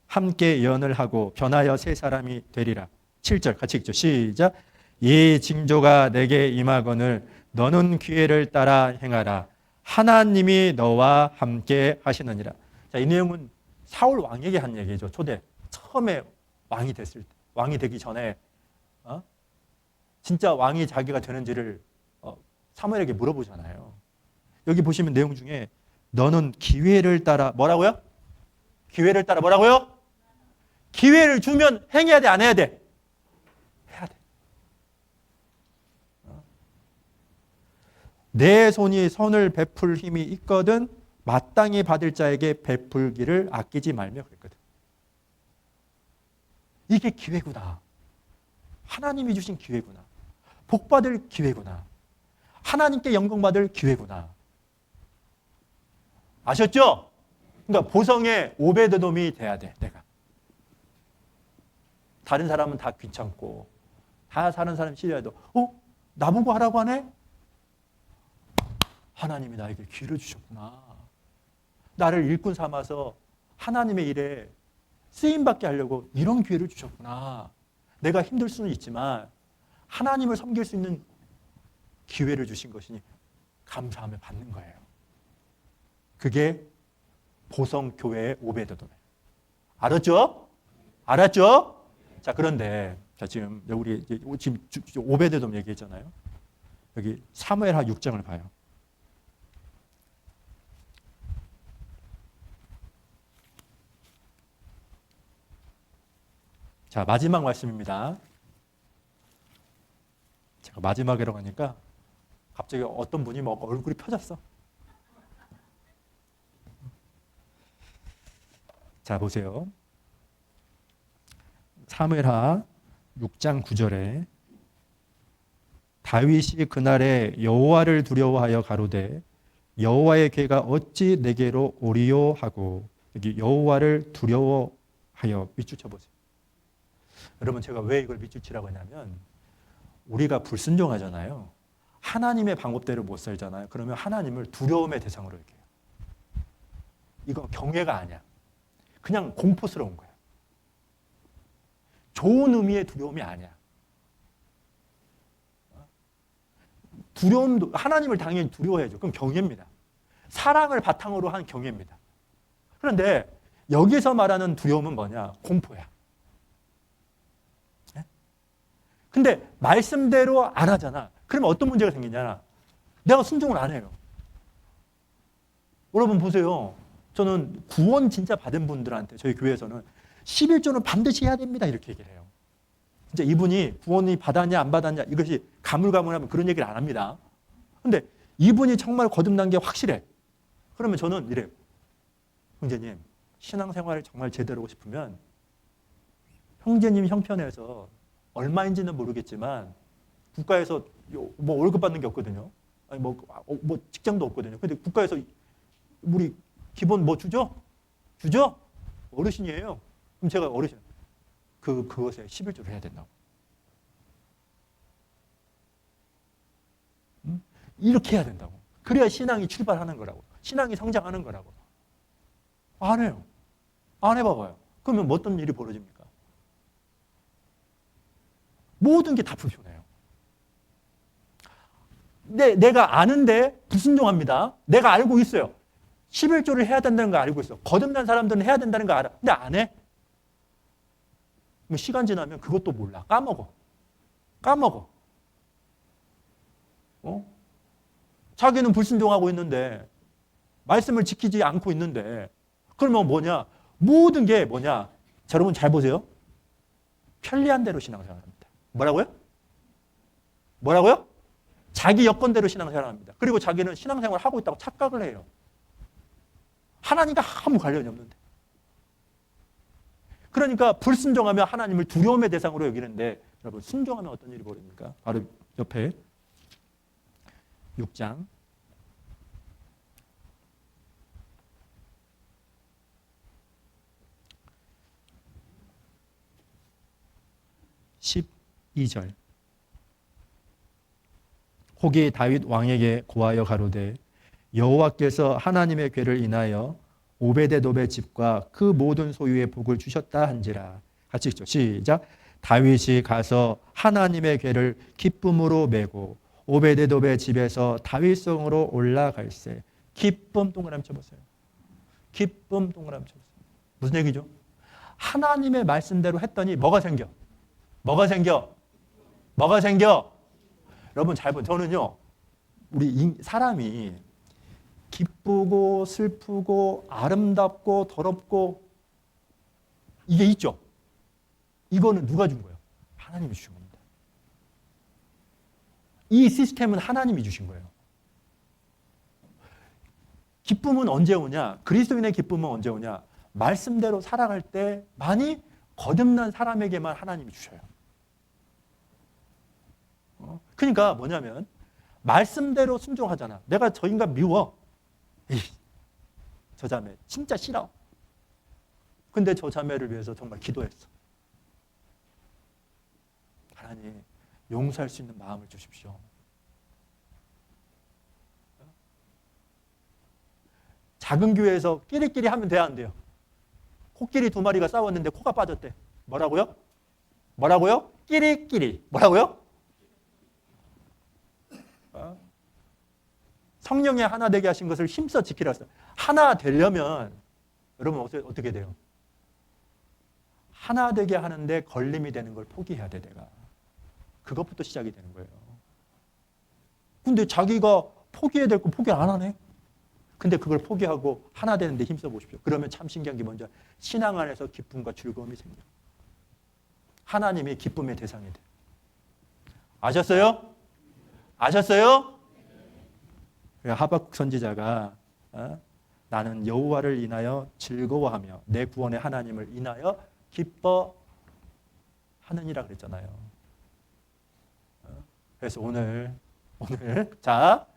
함께 예언을 하고 변하여 새 사람이 되리라. 7절 같이 읽죠. 시작. 이 징조가 내게 임하거늘 너는 기회를 따라 행하라. 하나님이 너와 함께 하시느니라. 자, 이 내용은 사울 왕에게 한 얘기죠. 초대 처음에 왕이 됐을 때, 왕이 되기 전에 진짜 왕이 자기가 되는지를 사무엘에게 물어보잖아요. 여기 보시면 내용 중에 너는 기회를 따라 뭐라고요? 기회를 따라 뭐라고요? 기회를 주면 행해야 돼, 안 해야 돼? 해야 돼. 내 손이 선을 베풀 힘이 있거든 마땅히 받을 자에게 베풀기를 아끼지 말며 그랬거든. 이게 기회구나. 하나님이 주신 기회구나. 복받을 기회구나. 하나님께 영광받을 기회구나. 아셨죠? 그러니까 보성의 오베드돔이 돼야 돼, 내가. 다른 사람은 다 귀찮고 다 사는 사람 싫어해도 나보고 하라고 하네? 하나님이 나에게 기회를 주셨구나. 나를 일꾼 삼아서 하나님의 일에 쓰임받게 하려고 이런 기회를 주셨구나. 내가 힘들 수는 있지만 하나님을 섬길 수 있는 기회를 주신 것이니 감사하며 받는 거예요. 그게 보성교회의 오베드돔이에요. 알았죠? 알았죠? 자, 그런데 지금 우리 지금 오베드돔 얘기했잖아요. 여기 사무엘하 6장을 봐요. 자, 마지막 말씀입니다. 제가 마지막이라고 하니까 갑자기 어떤 분이 막 얼굴이 펴졌어. 자, 보세요. 사무엘하 6장 9절에 다윗이 그날에 여호와를 두려워하여 가로되 여호와의 괴가 어찌 내게로 오리요 하고, 여기 여호와를 두려워하여 밑줄 쳐보세요. 여러분, 제가 왜 이걸 밑줄 치라고 하냐면 우리가 불순종하잖아요. 하나님의 방법대로 못 살잖아요. 그러면 하나님을 두려움의 대상으로 얘기해요. 이거 경외가 아니야. 그냥 공포스러운 거야. 좋은 의미의 두려움이 아니야. 두려움도, 하나님을 당연히 두려워해야죠. 그럼 경외입니다. 사랑을 바탕으로 한 경외입니다. 그런데 여기서 말하는 두려움은 뭐냐? 공포야. 근데 말씀대로 안 하잖아. 그러면 어떤 문제가 생기냐? 내가 순종을 안 해요. 여러분 보세요. 저는 구원 진짜 받은 분들한테 저희 교회에서는 11조는 반드시 해야 됩니다. 이렇게 얘기를 해요. 진짜 이분이 구원이 받았냐 안 받았냐 이것이 가물가물하면 그런 얘기를 안 합니다. 근데 이분이 정말 거듭난 게 확실해. 그러면 저는 이래요. 형제님, 신앙생활을 정말 제대로 하고 싶으면 형제님 형편에서 얼마인지는 모르겠지만 국가에서 뭐 월급 받는 게 없거든요. 아니 뭐 직장도 없거든요. 근데 국가에서 우리 기본 뭐 주죠? 주죠? 어르신이에요. 그럼 제가 어르신 그것에 11조를 해야 된다고. 이렇게 해야 된다고. 그래야 신앙이 출발하는 거라고. 신앙이 성장하는 거라고. 안 해요. 안 해봐봐요. 그러면 어떤 일이 벌어집니까? 모든 게 다 불편해요. 내가 아는데 불순종합니다. 내가 알고 있어요. 11조를 해야 된다는 거 알고 있어. 거듭난 사람들은 해야 된다는 거 알아. 근데 안 해. 시간 지나면 그것도 몰라. 까먹어. 자기는 불순종하고 있는데 말씀을 지키지 않고 있는데 그러면 뭐냐? 모든 게 뭐냐? 자, 여러분 잘 보세요. 편리한 대로 신앙생활합니다. 뭐라고요? 자기 여건대로 신앙생활합니다. 그리고 자기는 신앙생활을 하고 있다고 착각을 해요. 하나님과 아무 관련이 없는데. 그러니까 불순종하면 하나님을 두려움의 대상으로 여기는데 여러분 순종하면 어떤 일이 벌어집니까? 바로 옆에 6장 12절 혹이 다윗 왕에게 고하여 가로되 여호와께서 하나님의 괴를 인하여 오베데돔의 집과 그 모든 소유의 복을 주셨다 한지라. 같이 읽죠. 시작. 다윗이 가서 하나님의 괴를 기쁨으로 메고 오베데돔의 집에서 다윗성으로 올라갈세. 기쁨 동그라미 쳐보세요. 기쁨 동그라미 쳐보세요. 무슨 얘기죠? 하나님의 말씀대로 했더니 뭐가 생겨? 뭐가 생겨? 여러분 잘 보세요. 저는요 우리 사람이 기쁘고 슬프고 아름답고 더럽고 이게 있죠. 이거는 누가 준 거예요? 하나님이 주신 겁니다. 이 시스템은 하나님이 주신 거예요. 기쁨은 언제 오냐? 그리스도인의 기쁨은 언제 오냐? 말씀대로 살아갈 때 많이 거듭난 사람에게만 하나님이 주셔요. 그러니까 뭐냐면 말씀대로 순종하잖아. 내가 저 인간 미워. 에이, 저 자매 진짜 싫어. 근데 저 자매를 위해서 정말 기도했어. 하나님 용서할 수 있는 마음을 주십시오. 작은 교회에서 끼리끼리 하면 돼야 안 돼요? 코끼리 2마리가 싸웠는데 코가 빠졌대. 뭐라고요? 뭐라고요? 끼리끼리. 뭐라고요? 성령의 하나 되게 하신 것을 힘써 지키라 했어요. 하나 되려면 여러분 어떻게 돼요? 하나 되게 하는데 걸림이 되는 걸 포기해야 돼, 내가. 그것부터 시작이 되는 거예요. 근데 자기가 포기해야 될 거 포기 안 하네? 근데 그걸 포기하고 하나 되는데 힘써 보십시오. 그러면 참 신기한 게 뭔지 신앙 안에서 기쁨과 즐거움이 생겨. 하나님이 기쁨의 대상이 돼. 아셨어요? 아셨어요? 하박국 선지자가 나는 여호와를 인하여 즐거워하며 내 구원의 하나님을 인하여 기뻐하느니라 그랬잖아요. 그래서 오늘 자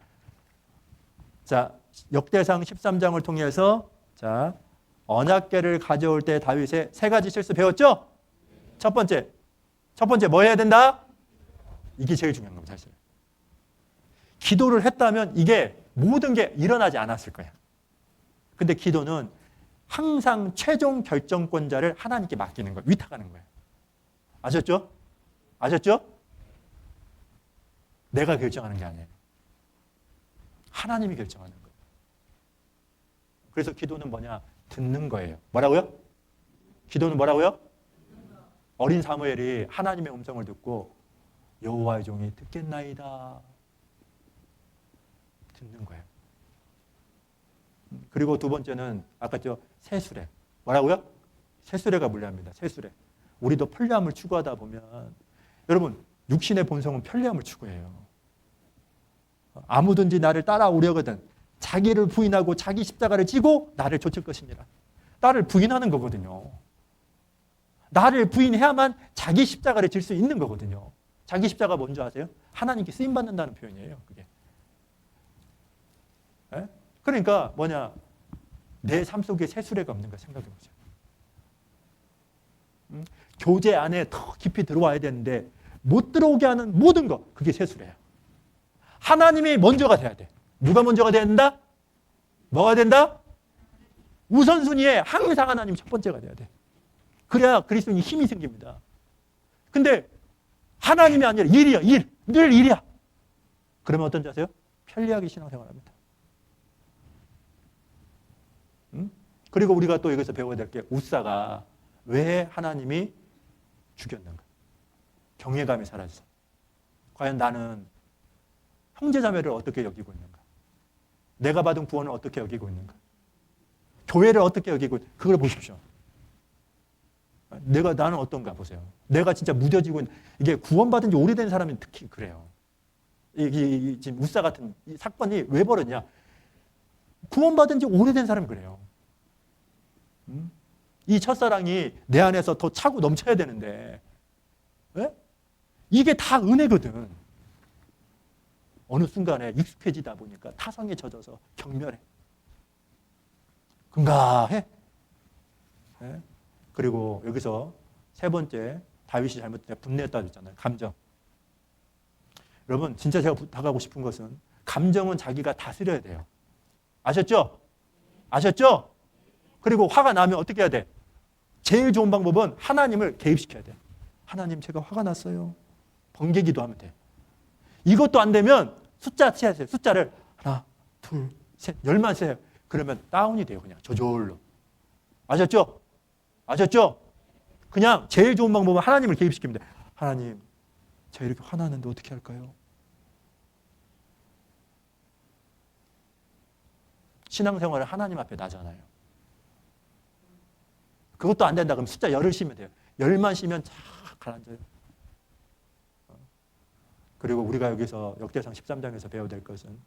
역대상 13장을 통해서 언약궤를 가져올 때 다윗의 3가지 실수 배웠죠? 첫 번째 뭐 해야 된다? 이게 제일 중요한 겁니다, 사실. 기도를 했다면 이게 모든 게 일어나지 않았을 거야. 근데 기도는 항상 최종 결정권자를 하나님께 맡기는 거예요. 위탁하는 거예요. 아셨죠? 아셨죠? 내가 결정하는 게 아니에요. 하나님이 결정하는 거예요. 그래서 기도는 뭐냐? 듣는 거예요. 뭐라고요? 기도는 뭐라고요? 어린 사무엘이 하나님의 음성을 듣고 여호와의 종이 듣겠나이다. 듣는 거예요. 그리고 두 번째는 아까 세수레. 뭐라고요? 세수레가 물려합니다. 세수레. 우리도 편리함을 추구하다 보면 여러분 육신의 본성은 편리함을 추구해요. 아무든지 나를 따라오려거든 자기를 부인하고 자기 십자가를 지고 나를 좇을 것이니라. 나를 부인하는 거거든요. 나를 부인해야만 자기 십자가를 질 수 있는 거거든요. 자기 십자가 뭔지 아세요? 하나님께 쓰임받는다는 표현이에요. 그게. 네? 그러니까 뭐냐? 내 삶 속에 세수레가 없는가 생각해 보세요. 교제 안에 더 깊이 들어와야 되는데 못 들어오게 하는 모든 것, 그게 세수레야. 하나님이 먼저가 돼야 돼. 누가 먼저가 돼야 된다? 뭐가 된다? 우선순위에 항상 하나님 첫 번째가 돼야 돼. 그래야 그리스도인이 힘이 생깁니다. 근데 하나님이 아니라 일이야, 일. 늘 일이야. 그러면 어떤지 아세요? 편리하게 신앙생활합니다. 그리고 우리가 또 여기서 배워야 될 게 우사가 왜 하나님이 죽였는가? 경외감이 사라져서. 과연 나는 형제자매를 어떻게 여기고 있는가? 내가 받은 구원을 어떻게 여기고 있는가? 교회를 어떻게 여기고 있는가? 그걸 보십시오. 나는 어떤가 보세요. 내가 진짜 무뎌지고 있는, 이게 구원받은 지 오래된 사람은 특히 그래요. 지금 우사 같은 이 사건이 왜 벌어졌냐? 구원받은 지 오래된 사람은 그래요. 이 첫사랑이 내 안에서 더 차고 넘쳐야 되는데 왜? 이게 다 은혜거든. 어느 순간에 익숙해지다 보니까 타성에 젖어서 경멸해. 금가해. 네? 그리고 여기서 세 번째 다윗이 잘못된 분노했다 그랬잖아요. 감정. 여러분 진짜 제가 부탁하고 싶은 것은 감정은 자기가 다스려야 돼요. 아셨죠? 아셨죠? 그리고 화가 나면 어떻게 해야 돼? 제일 좋은 방법은 하나님을 개입시켜야 돼. 하나님 제가 화가 났어요. 번개기도 하면 돼. 이것도 안 되면 숫자 세세요. 숫자를 하나, 둘, 셋, 10만 세요. 그러면 다운이 돼요. 그냥 저절로. 아셨죠? 아셨죠? 그냥 제일 좋은 방법은 하나님을 개입시키면 돼. 하나님, 제가 이렇게 화나는데 어떻게 할까요? 신앙생활을 하나님 앞에 나잖아요. 그것도 안 된다 그러면 숫자 10을 씌면 돼요. 10만 씌면 쫙 가라앉아요. 그리고 우리가 여기서 역대상 13장에서 배워야 될 것은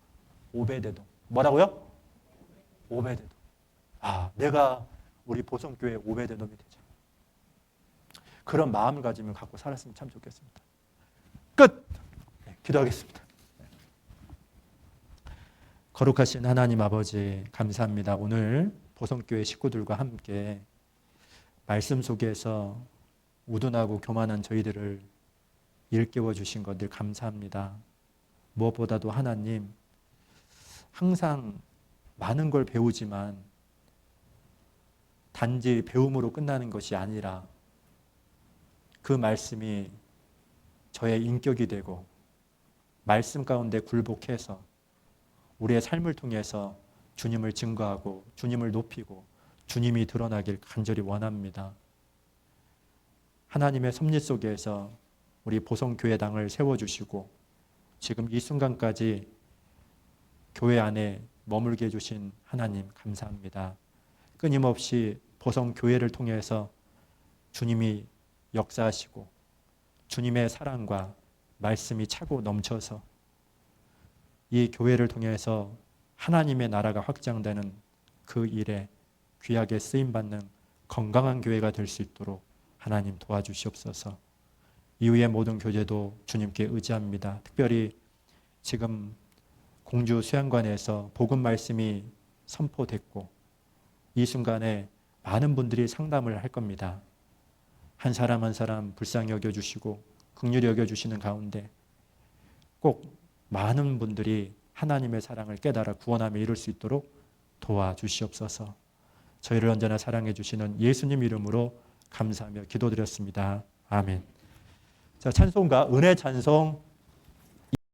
오베데돔. 뭐라고요? 오베데돔. 아, 내가 우리 보성교회 오베데돔이 되자. 그런 마음을 가지면 갖고 살았으면 참 좋겠습니다. 끝! 네, 기도하겠습니다. 거룩하신 하나님 아버지 감사합니다. 오늘 보성교회 식구들과 함께 말씀 속에서 우둔하고 교만한 저희들을 일깨워 주신 것들 감사합니다. 무엇보다도 하나님 항상 많은 걸 배우지만 단지 배움으로 끝나는 것이 아니라 그 말씀이 저의 인격이 되고 말씀 가운데 굴복해서 우리의 삶을 통해서 주님을 증거하고 주님을 높이고 주님이 드러나길 간절히 원합니다. 하나님의 섭리 속에서 우리 보성교회당을 세워주시고 지금 이 순간까지 교회 안에 머물게 해주신 하나님 감사합니다. 끊임없이 보성교회를 통해서 주님이 역사하시고 주님의 사랑과 말씀이 차고 넘쳐서 이 교회를 통해서 하나님의 나라가 확장되는 그 일에 귀하게 쓰임받는 건강한 교회가 될 수 있도록 하나님 도와주시옵소서. 이후의 모든 교제도 주님께 의지합니다. 특별히 지금 공주 수양관에서 복음 말씀이 선포됐고 이 순간에 많은 분들이 상담을 할 겁니다. 한 사람 한 사람 불쌍히 여겨주시고 긍휼히 여겨주시는 가운데 꼭 많은 분들이 하나님의 사랑을 깨달아 구원함에 이룰 수 있도록 도와주시옵소서. 저희를 언제나 사랑해 주시는 예수님 이름으로 감사하며 기도드렸습니다. 아멘. 자, 찬송가 은혜 찬송